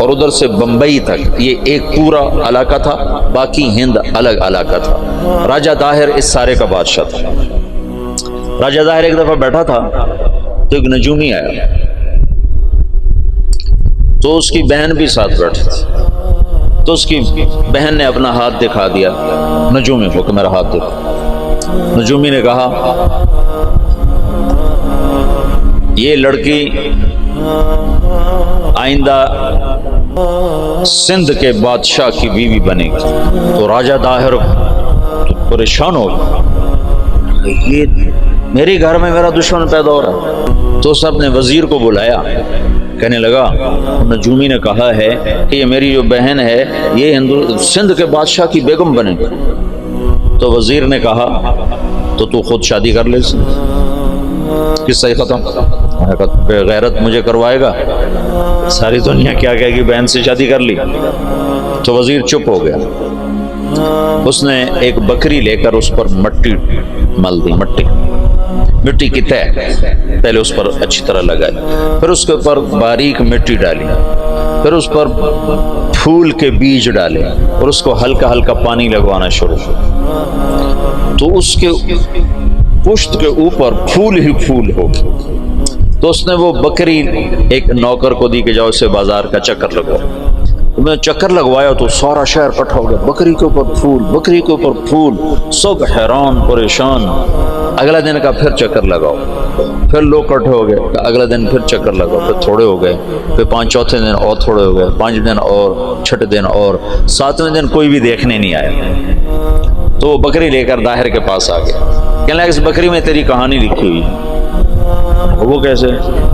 اور ادھر سے بمبئی تک، یہ ایک پورا علاقہ تھا، باقی ہند الگ علاقہ تھا۔ راجہ داہر اس سارے کا بادشاہ تھا۔ راجہ داہر ایک دفعہ بیٹھا تھا تو ایک نجومی آیا، تو اس کی بہن بھی ساتھ بیٹھی تھی، تو اس کی بہن نے اپنا ہاتھ دکھا دیا نجومی کو کہ میرا ہاتھ دیکھو۔ نجومی نے کہا یہ لڑکی آئندہ سندھ کے بادشاہ کی بیوی بنے گی۔ تو راجہ داہر پریشان ہو گیا، یہ میرے گھر میں میرا دشمن پیدا ہو رہا ہے۔ تو اس نے اپنے وزیر کو بلایا، کہنے لگا نجومی نے کہا ہے کہ یہ میری جو بہن ہے یہ سندھ کے بادشاہ کی بیگم بنے گی۔ تو وزیر نے کہا تو خود شادی کر لے، قصہ ہی ختم. بے غیرت مجھے کروائے گا, ساری دنیا کیا کہے گی بہن سے شادی کر لی. تو وزیر چپ ہو گیا. اس نے ایک بکری لے کر اس پر مٹی مل دی, مٹی کی تہ پہلے اس پر اچھی طرح لگائی, پھر اس کے اوپر باریک مٹی ڈالی, پھر اس پر پھول کے بیج ڈالے اور اس کو ہلکا ہلکا پانی لگوانا شروع کیا. تو اس کے پشت کے اوپر پھول ہی پھول ہو گئے. تو اس نے وہ بکری ایک نوکر کو دی کہ جاؤ اسے بازار کا چکر لگواؤ. میں نے چکر لگوایا تو سارا شہر اکٹھا ہو گیا, بکری کے اوپر پھول, بکری کے اوپر پھول, سب حیران پریشان. اگلا دن کا پھر چکر لگاؤ, پھر لوگ اکٹھے ہو گئے. اگلا دن پھر چکر لگاؤ, پھر تھوڑے ہو گئے, پھر چوتھے دن اور تھوڑے ہو گئے, 5 دن اور, چھٹے دن اور, 7ویں دن کوئی بھی دیکھنے نہیں آیا. تو وہ بکری لے کر داہر کے پاس آ گیا. کہنے لگا اس بکری میں تیری کہانی لکھی ہوئی. وہ کیسے؟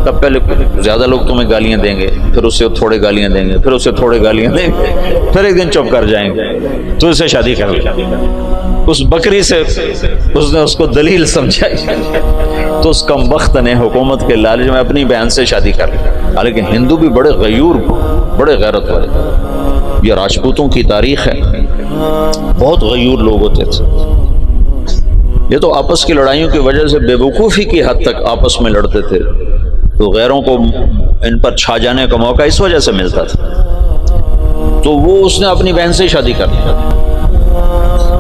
تب پہلے زیادہ لوگ تمہیں گالیاں دیں گے, پھر اسے تھوڑے گالیاں دیں گے, پھر اسے تھوڑے گالیاں دیں گے, پھر ایک دن چپ کر جائیں گے, تو اسے شادی کر لیا. اس بکری سے اس نے اس کو دلیل سمجھائی, تو اس کم بخت نے حکومت کے لالچ میں اپنی بہن سے شادی کر لی. حالانکہ ہندو بھی بڑے غیور, بڑے غیرت والے, یہ راجپوتوں کی تاریخ ہے, بہت غیور لوگ ہوتے تھے. یہ تو آپس کی لڑائیوں کی وجہ سے بے وقوفی کی حد تک آپس میں لڑتے تھے, تو غیروں کو ان پر چھا جانے کا موقع اس وجہ سے ملتا تھا. تو وہ اس نے اپنی بہن سے شادی کر لی.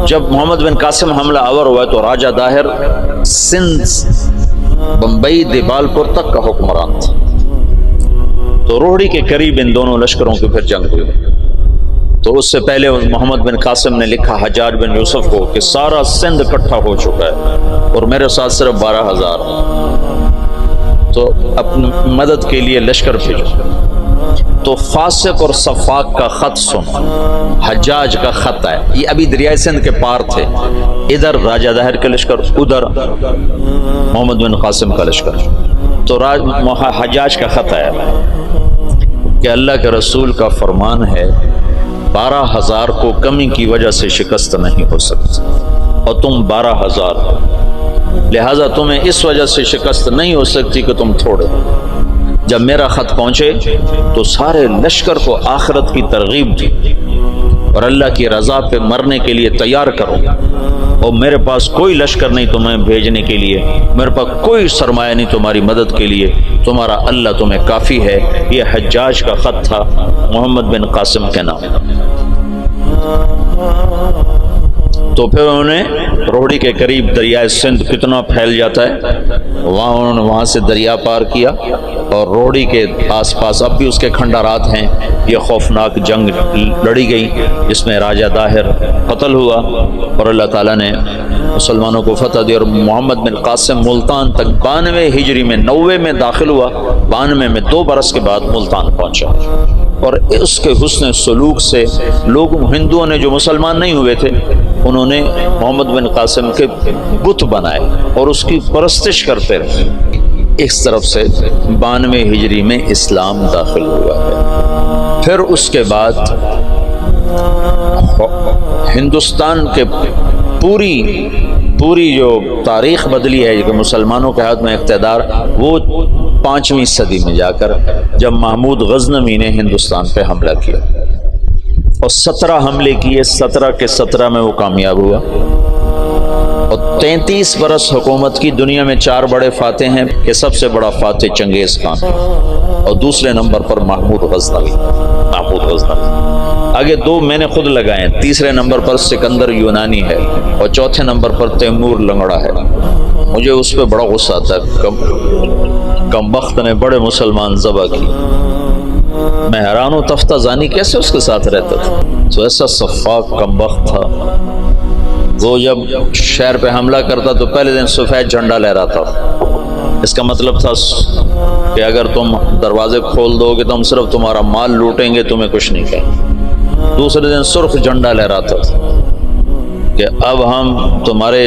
جب محمد بن قاسم حملہ آور ہوا تو راجہ داہر سندھ, بمبئی, دیبالپور تک کا حکمران تھا. تو روہڑی کے قریب ان دونوں لشکروں کی پھر جنگ ہوئی. تو اس سے پہلے محمد بن قاسم نے لکھا حجاج بن یوسف کو کہ سارا سندھ اکٹھا ہو چکا ہے اور میرے ساتھ صرف 12,000, تو اپنی مدد کے لیے لشکر بھیجو. تو فاسق اور صفاق کا خط سن, حجاج کا خط ہے, یہ ابھی دریائے سندھ کے پار تھے, ادھر راجہ داہر کا لشکر, ادھر محمد بن قاسم کا لشکر. تو حجاج کا خط ہے کہ اللہ کے رسول کا فرمان ہے 12,000 کو کمی کی وجہ سے شکست نہیں ہو سکتی, اور تم 12,000, لہذا تمہیں اس وجہ سے شکست نہیں ہو سکتی کہ تم تھوڑے. جب میرا خط پہنچے تو سارے لشکر کو آخرت کی ترغیب دی اور اللہ کی رضا پہ مرنے کے لیے تیار کرو, اور میرے پاس کوئی لشکر نہیں تمہیں بھیجنے کے لیے, میرے پاس کوئی سرمایہ نہیں تمہاری مدد کے لیے, تمہارا اللہ تمہیں کافی ہے. یہ حجاج کا خط تھا محمد بن قاسم کے نام. تو پھر انہوں نے روہڑی کے قریب دریائے سندھ کتنا پھیل جاتا ہے, انہوں نے وہاں سے دریا پار کیا, اور روہڑی کے آس پاس اب بھی اس کے کھنڈارات ہیں. یہ خوفناک جنگ لڑی گئی جس میں راجہ داہر قتل ہوا, اور اللہ تعالیٰ نے مسلمانوں کو فتح دی. اور محمد بن قاسم ملتان تک 92 ہجری میں 90 میں داخل ہوا, 92 میں 2 برس کے بعد ملتان پہنچا. اور اس کے حسن سلوک سے لوگ, ہندوؤں نے جو مسلمان نہیں ہوئے تھے, انہوں نے محمد بن قاسم کے بت بنائے اور اس کی پرستش کرتے رہے. اس طرف سے 92 ہجری میں اسلام داخل ہوا ہے. پھر اس کے بعد ہندوستان کے پوری جو تاریخ بدلی ہے کہ مسلمانوں کے ہاتھ میں اقتدار, وہ 5ویں صدی میں جا کر جب محمود غزنوی نے ہندوستان پہ حملہ کیا اور 17 حملے کیے, 17 کے 17 میں وہ کامیاب ہوا. اور 33 برس حکومت کی. دنیا میں 4 بڑے فاتح ہیں, کہ سب سے بڑا فاتح چنگیز خان اور دوسرے نمبر پر محمود غزنوی. آگے 2 میں نے خود لگائے ہیں, تیسرے نمبر پر سکندر یونانی ہے اور چوتھے نمبر پر تیمور لنگڑا ہے. مجھے اس پہ بڑا غصہ آتا ہے, کم بخت نے بڑے مسلمان ذبح کی. میں حیران ہوں تفتہ زانی کیسے اس کے ساتھ رہتا تھا. تو ایسا صفاق کم بخت تھا, وہ جب شہر پہ حملہ کرتا تو پہلے دن سفید جھنڈا لہراتا. اس کا مطلب تھا کہ اگر تم دروازے کھول دو گے تو ہم صرف تمہارا مال لوٹیں گے, تمہیں کچھ نہیں کہیں. دوسرے دن سرخ جھنڈا لہراتا تھا کہ اب ہم تمہارے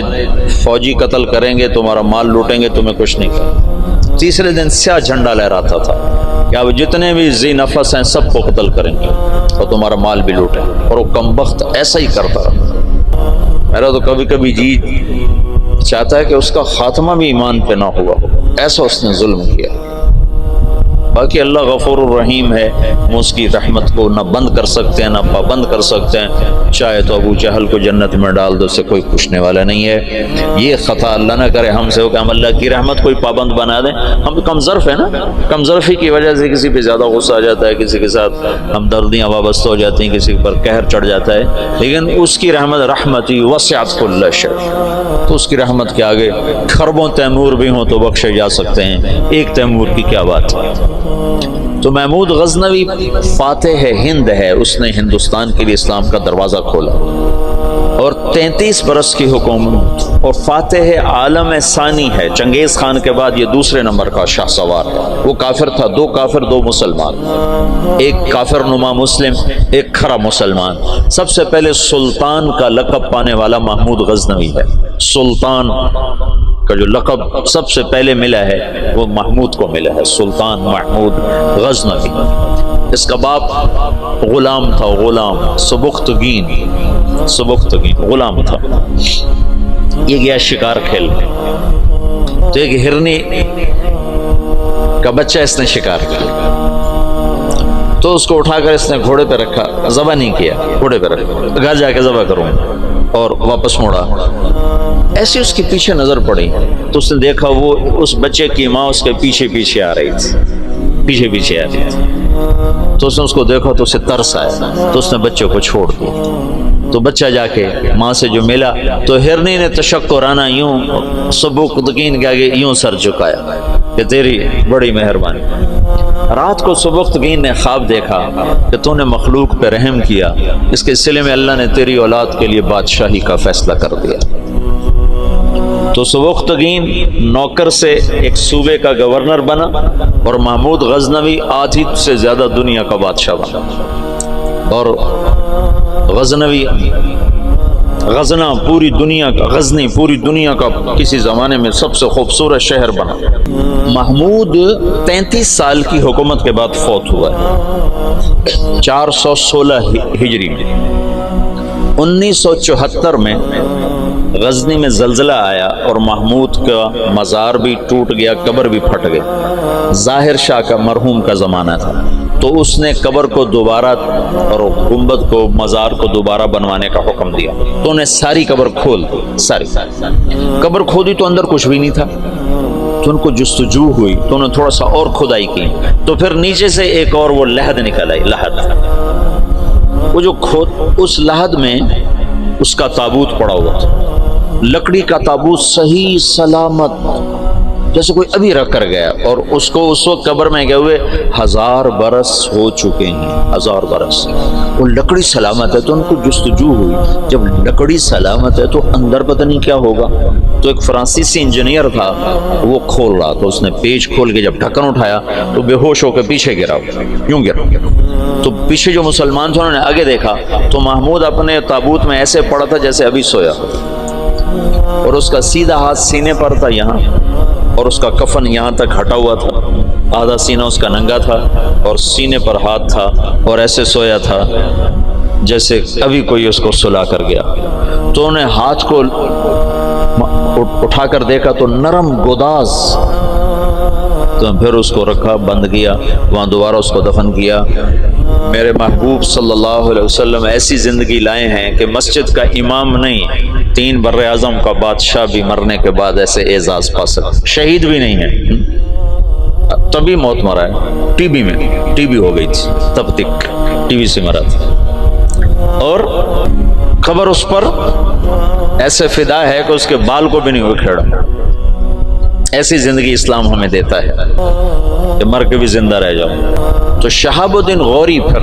فوجی قتل کریں گے, تمہارا مال لوٹیں گے, تمہیں کچھ نہیں کہیں. تیسرے دن سیاہ جھنڈا لہراتا تھا کہ اب جتنے بھی ذی نفس ہیں سب کو قتل کریں گے اور تمہارا مال بھی لوٹیں. اور وہ کم بخت ایسا ہی کرتا رہا. میرا تو کبھی کبھی جی چاہتا ہے کہ اس کا خاتمہ بھی ایمان پہ نہ ہوا ہو، ایسا اس نے ظلم کیا۔ باقی اللہ غفور الرحیم ہے، ہم اس کی رحمت کو نہ بند کر سکتے ہیں نہ پابند کر سکتے ہیں۔ چاہے تو ابو جہل کو جنت میں ڈال دو، اسے کوئی پوچھنے والا نہیں ہے۔ یہ خطا اللہ نہ کرے ہم سے ہو کہ ہم اللہ کی رحمت کوئی پابند بنا دیں۔ ہم کم ظرف ہیں نا، کم ظرفی کی وجہ سے کسی پہ زیادہ غصہ آ جاتا ہے، کسی کے ساتھ ہمدردیاں وابستہ ہو جاتی ہیں، کسی پر قہر چڑھ جاتا ہے، لیکن اس کی رحمت رحمتی وسعت کل شیء، تو اس کی رحمت کے آگے خربوں تیمور بھی ہوں تو بخشے جا سکتے ہیں، ایک تیمور کی کیا بات ہے۔ تو محمود غزنوی فاتح ہند ہے، اس نے ہندوستان کے لیے اسلام کا دروازہ کھولا اور 33 برس کی حکومت، اور فاتح عالم ثانی ہے۔ چنگیز خان کے بعد یہ دوسرے نمبر کا شاہ سوار تھا۔ وہ کافر تھا، 2 کافر 2 مسلمان، ایک کافر نما مسلم، ایک کھرا مسلمان۔ سب سے پہلے سلطان کا لقب پانے والا محمود غزنوی ہے۔ سلطان کا جو لقب سب سے پہلے ملا ہے وہ محمود کو ملا ہے، سلطان محمود غزنوی۔ اس کا باپ غلام تھا، غلام سبکتگین غلام تھا۔ یہ گیا شکار کھیل، تو ایک ہرنی کا بچہ اس نے شکار کیا، تو اس کو اٹھا کر اس نے گھوڑے پہ رکھا، ذبح نہیں کیا، گھوڑے پہ رکھا، گھر جا کے ذبح کروں، اور واپس موڑا۔ ایسی اس کے پیچھے نظر پڑی تو اس نے دیکھا وہ اس بچے کی ماں اس کے پیچھے پیچھے آ رہی تھی، تو اس نے اس کو دیکھا تو اسے ترس آیا، تو اس نے بچے کو چھوڑ دیا۔ تو بچہ جا کے ماں سے جو ملا تو ہرنی نے تشکرانہ یوں سبکتگین کے آگے یوں سر جھکایا کہ تیری بڑی مہربانی۔ رات کو سبکتگین نے خواب دیکھا کہ تو نے مخلوق پہ رحم کیا، اس کے سلے میں اللہ نے تیری اولاد کے لیے بادشاہی کا فیصلہ کر دیا۔ تو سبکتگین نوکر سے ایک صوبے کا گورنر بنا، اور محمود غزنوی آدھی سے زیادہ دنیا کا بادشاہ بنا، اور غزنی پوری دنیا کا کسی زمانے میں سب سے خوبصورت شہر بنا۔ محمود 33 سال کی حکومت کے بعد فوت ہوا ہے 416 ہجری میں۔ 1974 میں غزنی میں زلزلہ آیا اور محمود کا مزار بھی ٹوٹ گیا، قبر بھی پھٹ گئی۔ ظاہر شاہ کا مرحوم کا زمانہ تھا، تو اس نے قبر کو دوبارہ اور گنبد کو، مزار کو دوبارہ بنوانے کا حکم دیا، تو انہیں ساری قبر کھول دی، ساری قبر کھودی تو اندر کچھ بھی نہیں تھا، تو ان کو جستجو ہوئی تو انہوں نے تھوڑا سا اور کھدائی کی، تو پھر نیچے سے ایک اور وہ لحد نکل آئی، وہ جو اس لحد میں اس کا تابوت پڑا ہوا تھا، لکڑی کا تابوت صحیح سلامت، جیسے کوئی ابھی رکھ کر گیا، اور اس کو اس وقت قبر میں گئے ہوئے 1000 برس ہو چکے ہیں، 1000 برس۔ وہ لکڑی سلامت ہے تو ان کو جستجو ہوئی، جب لکڑی سلامت ہے تو اندر پتہ نہیں کیا ہوگا۔ تو ایک فرانسیسی انجینئر تھا، وہ کھول رہا، تو اس نے پیچ کھول کے جب ڈھکن اٹھایا تو بے ہوش ہو کے پیچھے گرا، یوں گرا۔ تو پیچھے جو مسلمان تھے انہوں نے آگے دیکھا تو محمود اپنے تابوت میں ایسے پڑا تھا جیسے ابھی سویا، اور اس کا سیدھا ہاتھ سینے پر تھا یہاں، اور اس کا کفن یہاں تک ہٹا ہوا تھا، آدھا سینہ اس کا ننگا تھا اور سینے پر ہاتھ تھا، اور ایسے سویا تھا جیسے ابھی کوئی اس کو سلا کر گیا۔ تو انہیں ہاتھ کو اٹھا کر دیکھا تو نرم گوداز، تو پھر اس کو رکھا، بند کیا، وہاں دوبارہ اس کو دفن کیا۔ میرے محبوب صلی اللہ علیہ وسلم ایسی زندگی لائے ہیں کہ مسجد کا امام نہیں، 3 بر اعظم کا بادشاہ بھی مرنے کے بعد ایسے اعزاز پا سکتا، شہید بھی نہیں ہے، تبھی موت مرا ہے، ٹی بی ہو گئی تھی، تب تک ٹی بی سے مرا تھا، اور خبر اس پر ایسے فدا ہے کہ اس کے بال کو بھی نہیں اکھیڑا۔ ایسی زندگی اسلام ہمیں دیتا ہے کہ مر کے بھی زندہ رہ جاؤ۔ تو شہاب الدین غوری پھر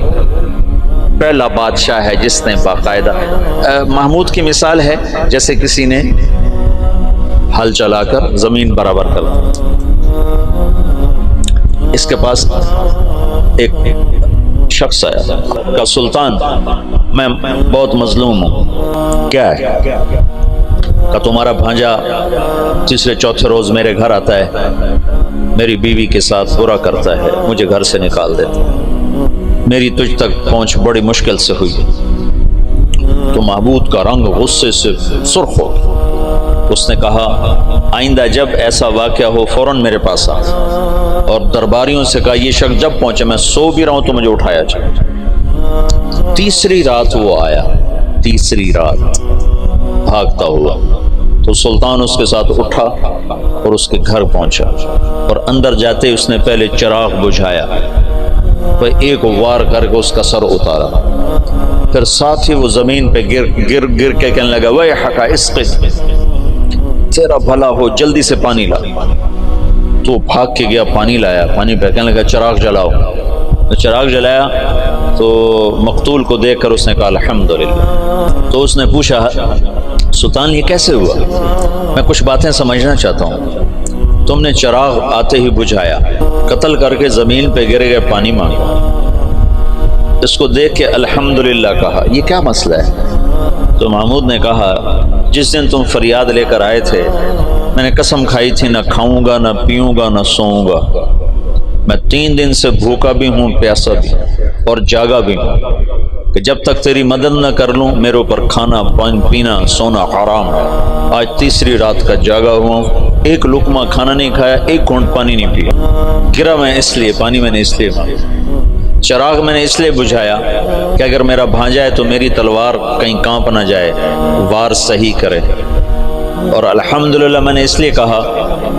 پہلا بادشاہ ہے جس نے باقاعدہ، محمود کی مثال ہے جیسے کسی نے ہل چلا کر زمین برابر کر دی۔ اس کے پاس ایک شخص آیا کہ سلطان میں بہت مظلوم ہوں، کیا ہے؟ کہ تمہارا بھانجا تیسرے چوتھے روز میرے گھر آتا ہے، میری بیوی کے ساتھ برا کرتا ہے، مجھے گھر سے نکال دیتا ہے، میری تجھ تک پہنچ بڑی مشکل سے ہوئی۔ تو محمود کا رنگ غصے سے سرخ ہو گیا، اس نے کہا آئندہ جب ایسا واقعہ ہو فوراً میرے پاس آ، اور درباریوں سے کہا یہ شخص جب پہنچے میں سو بھی رہا ہوں تو مجھے اٹھایا جائے۔ تیسری رات وہ آیا، تیسری رات بھاگتا ہوا، تو سلطان اس کے ساتھ اٹھا اور اس کے گھر پہنچا، اور اندر جاتے اس نے پہلے چراغ بجھایا، پھر ایک وار کر کے اس کا سر اتارا، پھر ساتھ ہی وہ زمین پہ گر کے کہنے لگا ویحک اسقِ، تیرا بھلا ہو جلدی سے پانی لا۔ تو بھاگ کے گیا، پانی لایا، پانی پہ کہنے لگا چراغ جلاؤ۔ چراغ جلایا تو مقتول کو دیکھ کر اس نے کہا الحمدللہ۔ تو اس نے پوچھا سلطان یہ کیسے ہوا؟ میں کچھ باتیں سمجھنا چاہتا ہوں۔ تم نے چراغ آتے ہی بجھایا، قتل کر کے زمین پہ گر گئے، پانی مانگا، اس کو دیکھ کے الحمدللہ کہا، یہ کیا مسئلہ ہے؟ تو محمود نے کہا جس دن تم فریاد لے کر آئے تھے میں نے قسم کھائی تھی نہ کھاؤں گا، نہ پیوں گا، نہ سوؤں گا۔ میں 3 دن سے بھوکا بھی ہوں، پیاسا بھی اور جاگا بھی ہوں، کہ جب تک تیری مدد نہ کر لوں میرے اوپر کھانا پینا سونا حرام ہے۔ آج تیسری رات کا جاگا ہوا ہوں، ایک لقمہ کھانا نہیں کھایا، ایک گھونٹ پانی نہیں پیا۔ گرا میں اس لیے، پانی میں نے اس لیے مانگا، چراغ میں نے اس لیے بجھایا کہ اگر میرا بھانجا ہے تو میری تلوار کہیں کانپ نہ جائے، وار صحیح کرے، اور الحمدللہ میں نے اس لیے کہا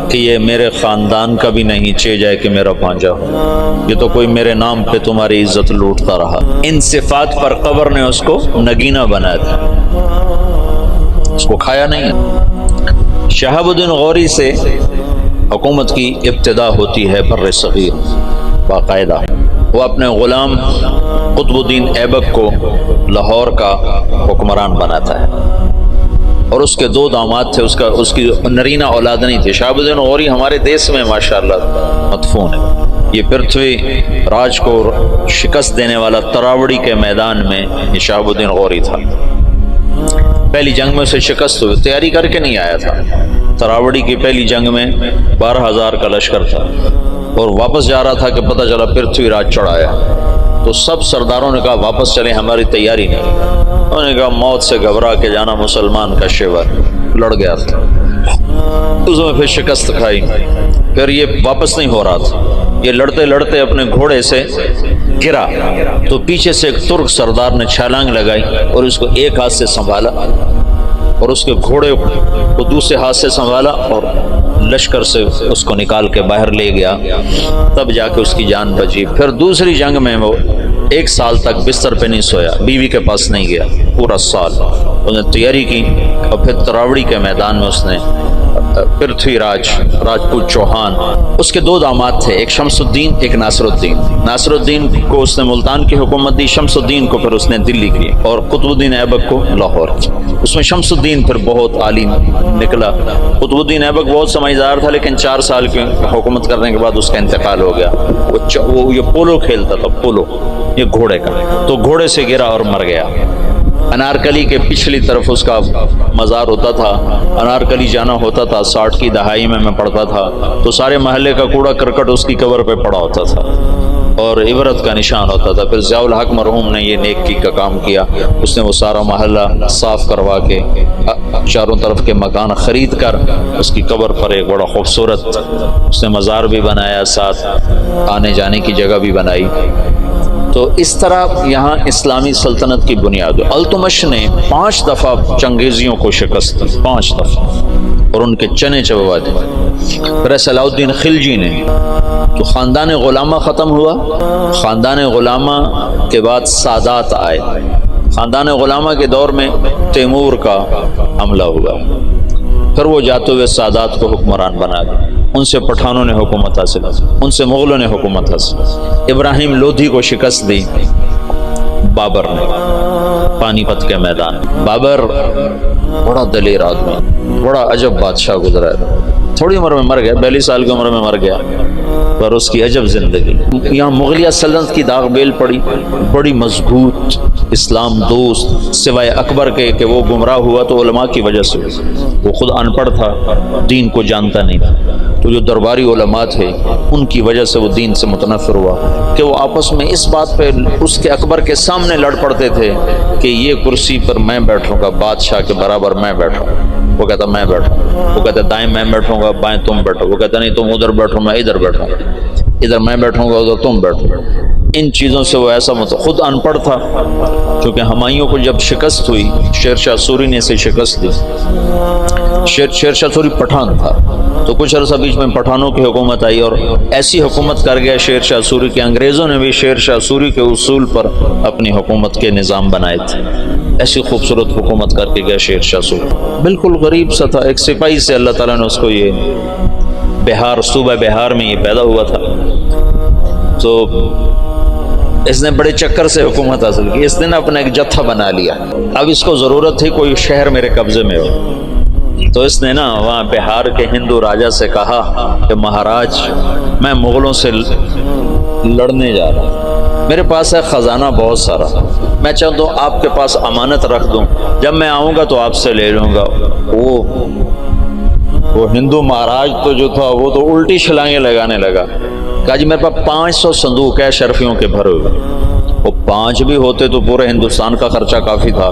کہ یہ میرے خاندان کا بھی نہیں چے جائے کہ میرا بھانجا ہو، یہ تو کوئی میرے نام پہ تمہاری عزت لوٹتا رہا۔ ان صفات پر قبر نے اس کو نگینہ بنا دیا، اس کو کھایا نہیں۔ شہاب الدین غوری سے حکومت کی ابتدا ہوتی ہے بر صغیر باقاعدہ۔ وہ اپنے غلام قطب الدین ایبک کو لاہور کا حکمران بناتا ہے، اور اس کے 2 داماد تھے، اس کی نرینہ اولاد نہیں تھی۔ شہاب الدین غوری ہمارے دیس میں ماشاءاللہ مدفون ہے۔ یہ پرتھوی راج کو شکست دینے والا تراوڑی کے میدان میں یہ شہاب الدین غوری تھا۔ پہلی جنگ میں اسے شکست ہوئی، تیاری کر کے نہیں آیا تھا۔ تراوڑی کی پہلی جنگ میں 12,000 کا لشکر تھا، اور واپس جا رہا تھا کہ پتہ چلا پرتھوی راج چڑھایا۔ تو سب سرداروں نے کہا واپس چلیں، ہماری تیاری نہیں۔ انہوں نے کہا موت سے گھبرا کے جانا مسلمان کا شیوا، لڑ گیا تھا، اس میں پھر شکست کھائی، پھر یہ واپس نہیں ہو رہا تھا، یہ لڑتے لڑتے اپنے گھوڑے سے گرا، تو پیچھے سے ایک ترک سردار نے چھلانگ لگائی اور اس کو ایک ہاتھ سے سنبھالا، اور اس کے گھوڑے کو دوسرے ہاتھ سے سنبھالا، اور لشکر سے اس کو نکال کے باہر لے گیا، تب جا کے اس کی جان بچی۔ پھر دوسری جنگ میں وہ 1 سال تک بستر پہ نہیں سویا، بیوی کے پاس نہیں گیا، پورا سال اس نے تیاری کی، اور پھر تراوڑی کے میدان میں اس نے پرتھوی راجپوت چوہان، اس کے 2 داماد تھے، ایک شمس الدین ایک ناصر الدین۔ ناصر الدین کو اس نے ملتان کی حکومت دی، شمس الدین کو پھر اس نے دلی کی، اور قطب الدین ایبک کو لاہور کی۔ اس میں شمس الدین پھر بہت عالی نکلا۔ قطب الدین ایبک بہت سمجھدار تھا، لیکن 4 سال کی حکومت کرنے کے بعد اس کا انتقال ہو گیا۔ وہ یہ پولو کھیلتا تھا، پولو، یہ گھوڑے کا، تو گھوڑے سے گرا اور مر گیا۔ انارکلی کے پچھلی طرف اس کا مزار ہوتا تھا، انارکلی جانا ہوتا تھا، 60 کی دہائی میں پڑھتا تھا، تو سارے محلے کا کوڑا کرکٹ اس کی قبر پہ پڑا ہوتا تھا اور عبرت کا نشان ہوتا تھا۔ پھر ضیاء الحق مرحوم نے یہ نیکی کا کام کیا، اس نے وہ سارا محلہ صاف کروا کے چاروں طرف کے مکان خرید کر اس کی قبر پر ایک بڑا خوبصورت اس نے مزار بھی بنایا، ساتھ آنے جانے کی جگہ بھی بنائی۔ تو اس طرح یہاں اسلامی سلطنت کی بنیاد ہے۔ التمش نے 5 دفعہ چنگیزیوں کو شکست دی، 5 دفعہ، اور ان کے چنے چبوا دیے۔ پھر صلاح الدین خلجی نے، تو خاندان غلامہ ختم ہوا، خاندان غلامہ کے بعد سادات آئے، خاندان غلامہ کے دور میں تیمور کا حملہ ہوا، پھر وہ جاتے ہوئے سادات کو حکمران بنا دیا، ان سے پٹھانوں نے حکومت حاصل کی، ان سے مغلوں نے حکومت حاصل کی۔ ابراہیم لودھی کو شکست دی بابر نے پانی پت کے میدان۔ بابر بڑا دلیر آدمی، بڑا عجب بادشاہ گزرا ہے، تھوڑی عمر میں مر گیا، 42 سال کی عمر میں مر گیا، پر اس کی عجب زندگی۔ یہاں مغلیہ سلطنت کی داغ بیل پڑی، بڑی مضبوط اسلام دوست، سوائے اکبر کے کہ وہ گمراہ ہوا تو علماء کی وجہ سے، وہ خود ان پڑھ تھا، دین کو جانتا نہیں تھا، تو جو درباری علماء تھے ان کی وجہ سے وہ دین سے متنفر ہوا کہ وہ آپس میں اس بات پہ اس کے اکبر کے سامنے لڑ پڑتے تھے کہ یہ کرسی پر میں بیٹھوں گا، بادشاہ کے برابر میں بیٹھوں، وہ کہتا میں بیٹھوں، وہ کہتا دائیں میں بیٹھوں گا، بائیں تم بیٹھو، وہ کہتا نہیں تم ادھر بیٹھو میں ادھر بیٹھوں، ادھر میں بیٹھوں گا ادھر تم بیٹھو۔ ان چیزوں سے وہ ایسا خود ان پڑھ تھا، کیونکہ ہمایوں کو جب شکست ہوئی، شیر شاہ سوری نے اسے شکست دی، شیر شاہ سوری پٹھان تھا، تو کچھ عرصہ بیچ میں پٹھانوں کی حکومت آئی اور ایسی حکومت کر گیا شیر شاہ سوری کہ انگریزوں نے بھی شیر شاہ سوری کے اصول پر اپنی حکومت کے نظام بنائے تھے۔ ایسی خوبصورت حکومت کر کے گیا شیر شاہ سوری، بالکل غریب سا تھا، ایک سپاہی سے اللہ تعالیٰ نے اس کو یہ بہار، صوبہ بہار میں یہ پیدا ہوا تھا، تو اس نے بڑے چکر سے حکومت حاصل کی، اس نے نا اپنا ایک جتھا بنا لیا، اب اس کو ضرورت تھی کوئی شہر میرے قبضے میں ہو، تو اس نے نا وہاں بہار کے ہندو راجا سے کہا کہ مہاراج میں مغلوں سے لڑنے جا رہا ہوں، میرے پاس ہے خزانہ بہت سارا، میں چاہتا ہوں آپ کے پاس امانت رکھ دوں، جب میں آؤں گا تو آپ سے لے لوں گا۔ وہ ہندو مہاراج تو جو تھا وہ تو الٹی چھلانگیں لگانے لگا، کہا جی میرے پاس 500 صندوق ہے شرفیوں کے بھرے ہوئے، وہ 5 بھی ہوتے تو پورے ہندوستان کا خرچہ کافی تھا،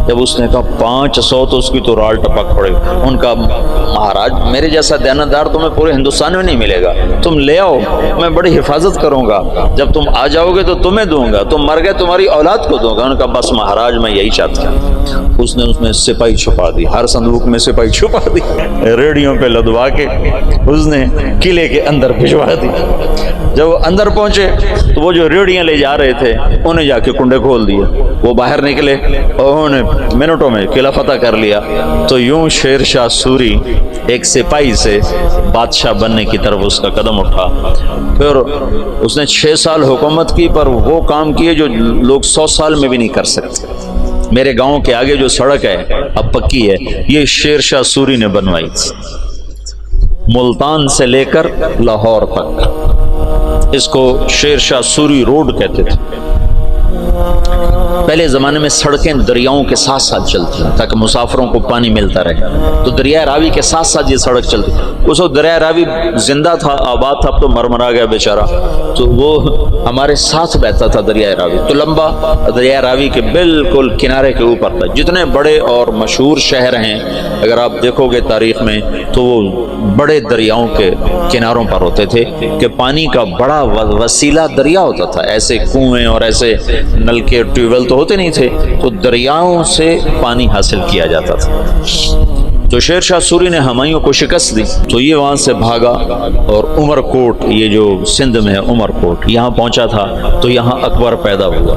جب اس نے کہا 500 تو اس کی تو رال ٹپک پڑے، ان کا مہاراج میرے جیسا دیانتدار تمہیں پورے ہندوستان میں نہیں ملے گا، تم لے آؤ میں بڑی حفاظت کروں گا، جب تم آ جاؤ گے تو تمہیں دوں گا، تم مر گئے تمہاری اولاد کو دوں گا۔ ان کا بس مہاراج میں یہی چاہتا ہوں۔ اس نے اس میں سپاہی چھپا دی، ہر صندوق میں سپاہی چھپا دی، ریڑیوں پہ لدوا کے اس نے قلعے کے اندر بھجوا دی۔ جب وہ اندر پہنچے تو وہ جو ریڑیاں لے جا رہے تھے انہیں جا کے کنڈے کھول دیے، وہ باہر نکلے اور انہوں نے منٹوں میں قلعہ فتح کر لیا۔ تو یوں شیر شاہ سوری ایک سپاہی سے بادشاہ بننے کی طرف اس کا قدم اٹھا، پھر اس نے 6 سال حکومت کی، پر وہ کام کیے جو لوگ 100 سال میں بھی نہیں کر سکتے۔ میرے گاؤں کے آگے جو سڑک ہے اب پکی ہے، یہ شیر شاہ سوری نے بنوائی تھی، ملتان سے لے کر لاہور تک، اس کو شیر شاہ سوری روڈ کہتے تھے۔ پہلے زمانے میں سڑکیں دریاؤں کے ساتھ ساتھ چلتی ہیں تاکہ مسافروں کو پانی ملتا رہے، تو دریائے راوی کے ساتھ ساتھ یہ سڑک چلتی۔ اس وقت دریائے راوی زندہ تھا، آباد تھا، اب تو مرمرا گیا بیچارہ، تو وہ ہمارے ساتھ بہتا تھا دریائے راوی، تو لمبا دریائے راوی کے بالکل کنارے کے اوپر تھا۔ جتنے بڑے اور مشہور شہر ہیں اگر آپ دیکھو گے تاریخ میں تو وہ بڑے دریاؤں کے کناروں پر ہوتے تھے، کہ پانی کا بڑا وسیلہ دریا ہوتا تھا، ایسے کنویں اور ایسے نلکے ٹیوب ویل تو ہوتے نہیں تھے، تو دریاؤں سے پانی حاصل کیا جاتا تھا۔ تو شیر شاہ سوری نے ہمایوں کو شکست دی، تو یہ وہاں سے بھاگا اور عمر کوٹ، یہ جو سندھ میں ہے عمر کوٹ، یہاں پہنچا تھا، تو یہاں اکبر پیدا ہوا،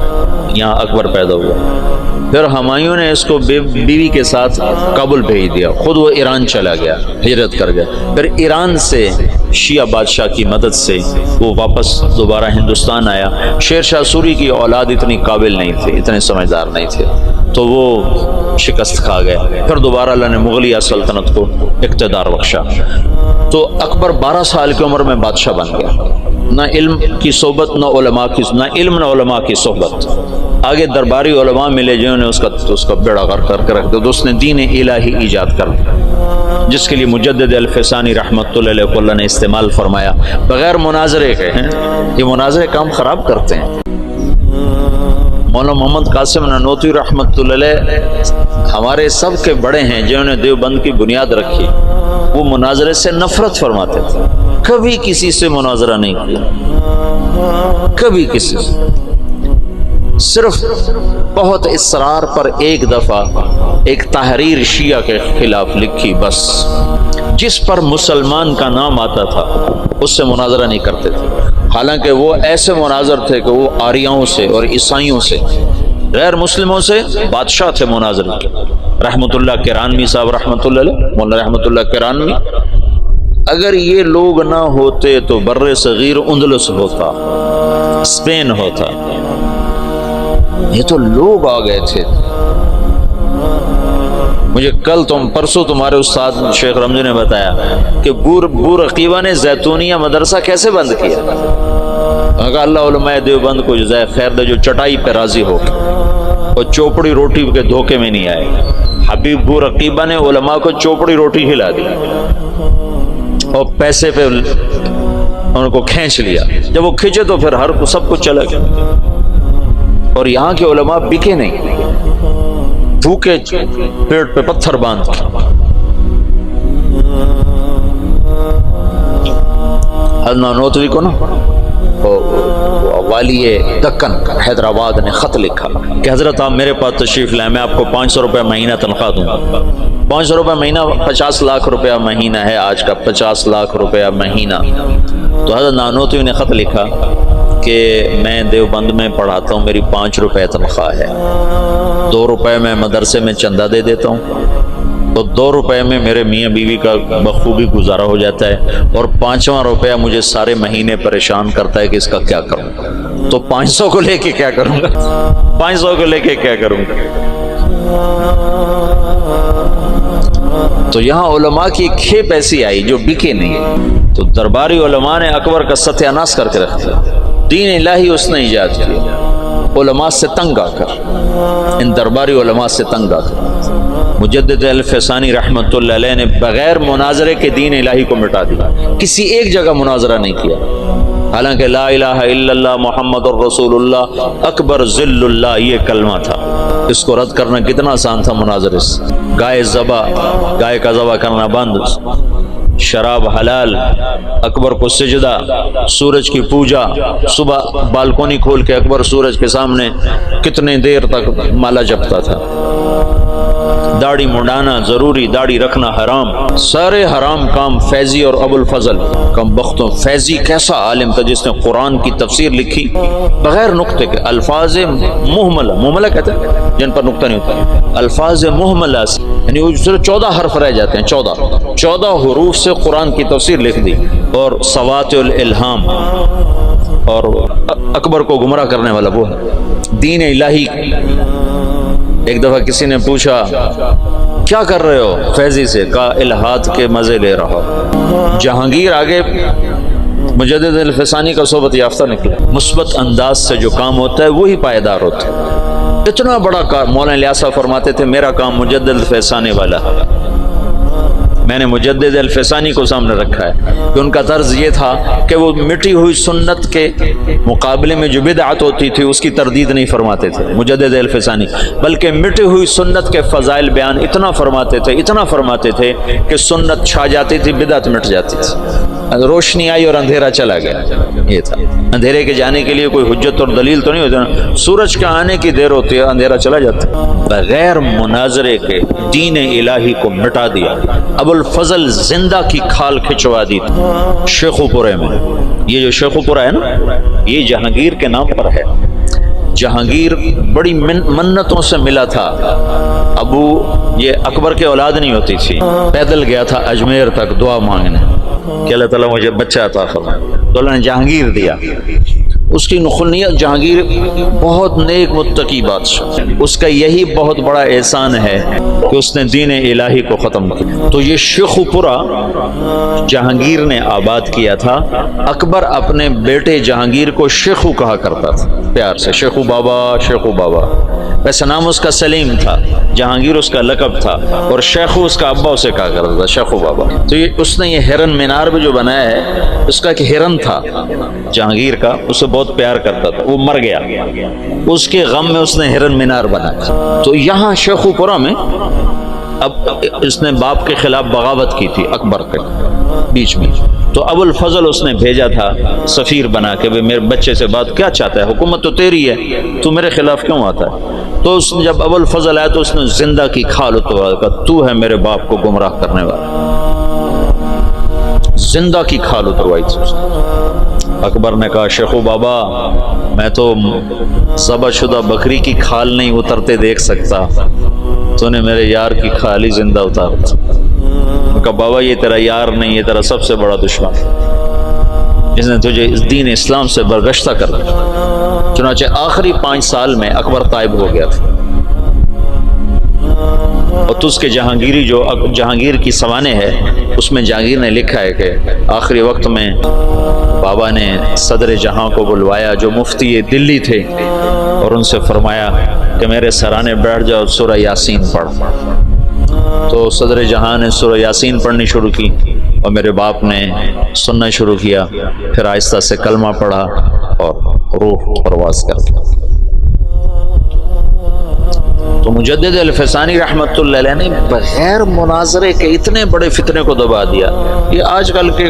یہاں اکبر پیدا ہوا۔ پھر ہمایوں نے اس کو بیوی کے ساتھ کابل بھیج دیا، خود وہ ایران چلا گیا، ہجرت کر گیا۔ پھر ایران سے شیعہ بادشاہ کی مدد سے وہ واپس دوبارہ ہندوستان آیا۔ شیر شاہ سوری کی اولاد اتنی قابل نہیں تھے، اتنے سمجھدار نہیں تھے، تو وہ شکست کھا گئے۔ پھر دوبارہ اللہ نے مغلیہ سلطنت کو اقتدار بخشا، تو اکبر 12 سال کی عمر میں بادشاہ بن گیا، نہ علم کی صحبت، نہ علماء کی صحبت۔ آگے درباری علماء ملے جنہوں نے اس کا بیڑا غرق کر کے رکھ دیا، تو اس نے دین الہی ایجاد کر دیا، جس کے لیے مجدد الفسانی رحمۃ اللہ علیہ کو اللہ نے استعمال فرمایا، بغیر مناظرے کے ہیں، یہ مناظرے کام خراب کرتے ہیں۔ مولانا محمد قاسم نانوتوی رحمۃ اللہ علیہ ہمارے سب کے بڑے ہیں جنہوں نے دیوبند کی بنیاد رکھی، وہ مناظرے سے نفرت فرماتے تھے، کبھی کسی سے مناظرہ نہیں کیا، کبھی کسی سے، صرف بہت اصرار پر ایک دفعہ ایک تحریر شیعہ کے خلاف لکھی، بس جس پر مسلمان کا نام آتا تھا اس سے مناظرہ نہیں کرتے تھے، حالانکہ وہ ایسے مناظر تھے کہ وہ آریاؤں سے اور عیسائیوں سے، غیر مسلموں سے بادشاہ تھے مناظر کے۔ رحمت اللہ کرانوی صاحب رحمت اللہ علیہ، مولانا رحمت اللہ کرانوی، اگر یہ لوگ نہ ہوتے تو بر صغیر اندلس ہوتا، اسپین ہوتا، یہ تو لوگ آ گئے تھے۔ مجھے کل پرسوں تمہارے استاد شیخ رمضی نے بتایا کہ بور عقیبہ نے زیتونیہ مدرسہ کیسے بند کیا۔ کہا اللہ علماء دیوبند کو جزائے خیر دے جو چٹائی پہ راضی ہو اور چوپڑی روٹی کے دھوکے میں نہیں آئے۔ حبیب بور عقیبہ نے علماء کو چوپڑی روٹی کھلا دی اور پیسے پہ ان کو کھینچ لیا، جب وہ کھینچے تو پھر ہر کو سب کچھ چلا گیا، اور یہاں کے علماء بکے نہیں، بھوکے پیٹ پہ پتھر باندھ کے نانوتوی کو نا والی دکن حیدرآباد نے خط لکھا کہ حضرت آپ میرے پاس تشریف لائیں، میں آپ کو 500 روپے مہینہ تنخواہ دوں گا۔ 500 روپے مہینہ 50 لاکھ روپیہ مہینہ ہے آج کا، 50 لاکھ روپیہ مہینہ۔ تو حضرت نانوتوی نے خط لکھا کہ میں دیوبند میں پڑھاتا ہوں، میری 5 روپے تنخواہ ہے، 2 روپے میں مدرسے میں چندہ دے دیتا ہوں، تو 2 روپے میں میرے میاں بیوی کا بخوبی گزارا ہو جاتا ہے، اور 5واں روپیہ مجھے سارے مہینے پریشان کرتا ہے کہ اس کا کیا کروں، تو 500 کو لے کے کیا کروں گا، 500 کو لے کے کیا کروں گا۔ تو یہاں علماء کی ایک کھیپ ایسی آئی جو بکے نہیں، تو درباری علماء نے اکبر کا ستیہ ناش کر کے رکھ دیا۔ دین الہی اس نے ایجاد کیا علماء سے تنگ آ کر، ان درباری علماء سے تنگ آ کر۔ مجدد الفسانی رحمۃ اللہ علیہ نے بغیر مناظرے کے دین الہی کو مٹا دیا، کسی ایک جگہ مناظرہ نہیں کیا، حالانکہ لا الہ الا اللہ محمد الرسول اللہ اکبر ذل اللہ یہ کلمہ تھا، اس کو رد کرنا کتنا آسان تھا مناظرے سے۔ گائے کا ذبح کرنا بند، شراب حلال، اکبر کو سجدہ، سورج کی پوجا، صبح بالکونی کھول کے اکبر سورج کے سامنے کتنے دیر تک مالا جپتا تھا۔ داڑھی منڈانا ضروری، داڑھی رکھنا حرام، سارے حرام کام فیضی اور ابو الفضل کم بختوں۔ فیضی کیسا عالم تھا جس نے قرآن کی تفسیر لکھی بغیر نقطے کے، الفاظ محملہ، محملہ کہتے ہیں جن پر نقطہ نہیں ہوتا، الفاظ محملہ سے، یعنی وہ 14 حرف رہ جاتے ہیں، 14 حروف سے قرآن کی تفسیر لکھ دی، اور سوات الالہام، اور اکبر کو گمراہ کرنے والا وہ ہے دین الہی۔ ایک دفعہ کسی نے پوچھا کیا کر رہے ہو فیضی سے، کہا الہاد کے مزے لے رہا ہو۔ جہانگیر آگے مجدد الفسانی کا صحبت یافتہ نکلا، مثبت انداز سے جو کام ہوتا ہے وہی پائیدار ہوتا ہے۔ اتنا بڑا کام، مولانا الیاس فرماتے تھے میرا کام مجدد الفسانی والا، میں نے مجدد الفسانی کو سامنے رکھا ہے کہ ان کا طرز یہ تھا کہ وہ مٹی ہوئی سنت کے مقابلے میں جو بدعت ہوتی تھی اس کی تردید نہیں فرماتے تھے مجدد الفسانی، بلکہ مٹی ہوئی سنت کے فضائل بیان اتنا فرماتے تھے کہ سنت چھا جاتی تھی، بدعت مٹ جاتی تھی، روشنی آئی اور اندھیرا چلا گیا۔ یہ تھا، اندھیرے کے جانے کے لیے کوئی حجت اور دلیل تو نہیں ہوتی نا، سورج کے آنے کی دیر ہوتی ہے اندھیرا چلا جاتا ہے۔ بغیر مناظرے کے دین الہی کو مٹا دیا، ابو الفضل زندہ کی کھال کھچوا دی شیخو پورے میں۔ یہ جو شیخو پورہ ہے نا، یہ جہانگیر کے نام پر ہے۔ جہانگیر بڑی منتوں سے ملا تھا، یہ اکبر کے اولاد نہیں ہوتی تھی، پیدل گیا تھا اجمیر تک دعا مانگنے کہ اللہ تعالیٰ مجھے بچہ عطا فرمائے، تو اللہ نے جہانگیر دیا۔ اس کی نخلیت، جہانگیر بہت نیک متقی بادشاہ، اس کا یہی بہت بڑا احسان ہے کہ اس نے دین الہی کو ختم کیا۔ تو یہ شیخو پورہ جہانگیر نے آباد کیا تھا۔ اکبر اپنے بیٹے جہانگیر کو شیخو کہا کرتا تھا پیار سے، شیخو بابا، شیخو بابا۔ ویسے نام اس کا سلیم تھا، جہانگیر اس کا لقب تھا، اور شیخو اس کا ابا اسے کہا کرتا تھا، شیخو بابا۔ تو اس نے یہ ہرن مینار بھی جو بنایا ہے، اس کا ایک ہرن تھا جہانگیر کا، اسے بہت پیار کرتا تھا، وہ مر گیا، اس کے غم میں اس نے ہرن مینار بنایا۔ تو یہاں شیخو پورہ میں اب اس نے باپ کے خلاف بغاوت کی تھی اکبر کے بیچ میں، تو ابو الفضل اس نے بھیجا تھا سفیر بنا کے، میرے بچے سے بات کیا چاہتا ہے، حکومت تو تیری ہے، تو میرے خلاف کیوں آتا ہے؟ تو اس نے جب ابو الفضل آیا تو اس نے زندہ کی کھال اتروا، کہا تو ہے میرے باپ کو گمراہ کرنے والا، زندہ کی کھال اتروائی تھی اس نے۔ اکبر نے کہا شیخو بابا میں تو ذبح شدہ بکری کی کھال نہیں اترتے دیکھ سکتا، تو نے میرے یار کی کھال ہی زندہ اتار دی۔ کہا بابا یہ تیرا یار نہیں، یہ تیرا سب سے بڑا دشمن، جس نے تجھے اس دین اسلام سے برگشتہ کر دیا۔ چنانچہ آخری 5 سال میں اکبر طائب ہو گیا تھا، اور تو اس کے جہانگیری جو جہانگیر کی سوانح ہے اس میں جہانگیر نے لکھا ہے کہ آخری وقت میں بابا نے صدر جہاں کو بلوایا جو مفتی دلی تھے، اور ان سے فرمایا کہ میرے سرانے بیٹھ جاؤ، سورہ یاسین پڑھ۔ تو صدر جہاں نے سورہ یاسین پڑھنی شروع کی، اور میرے باپ نے سننا شروع کیا، پھر آہستہ سے کلمہ پڑھا اور روح پرواز کر دیا۔ تو مجدد الفسانی رحمۃ اللہ علیہ نے بغیر مناظرے کے اتنے بڑے فتنے کو دبا دیا۔ یہ آج کل کے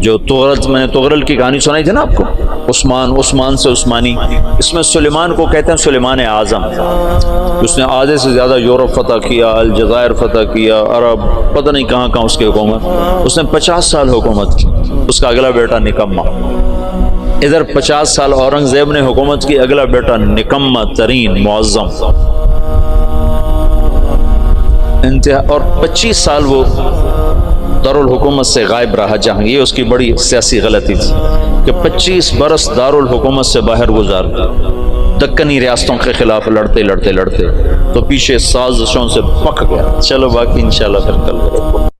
جو تغرل، میں نے تغرل کی کہانی سنائی تھی نا آپ کو، عثمان سے عثمانی، اس میں سلیمان کو کہتے ہیں سلیمان اعظم، اس نے آدھے سے زیادہ یورپ فتح کیا، الجزائر فتح کیا، عرب، پتہ نہیں کہاں کہاں اس کی حکومت، اس نے 50 سال حکومت کی۔ اس کا اگلا بیٹا نکما، ادھر 50 سال اورنگزیب نے حکومت کی، اگلا بیٹا نکما ترین معظم، انتہا، اور 25 سال وہ دارالحکومت سے غائب رہا جہانگیر۔ یہ اس کی بڑی سیاسی غلطی تھی کہ 25 برس دارالحکومت سے باہر گزار، دکنی ریاستوں کے خلاف لڑتے تو پیچھے سازشوں سے پک گیا۔ چلو باقی انشاءاللہ پھر کل کریں۔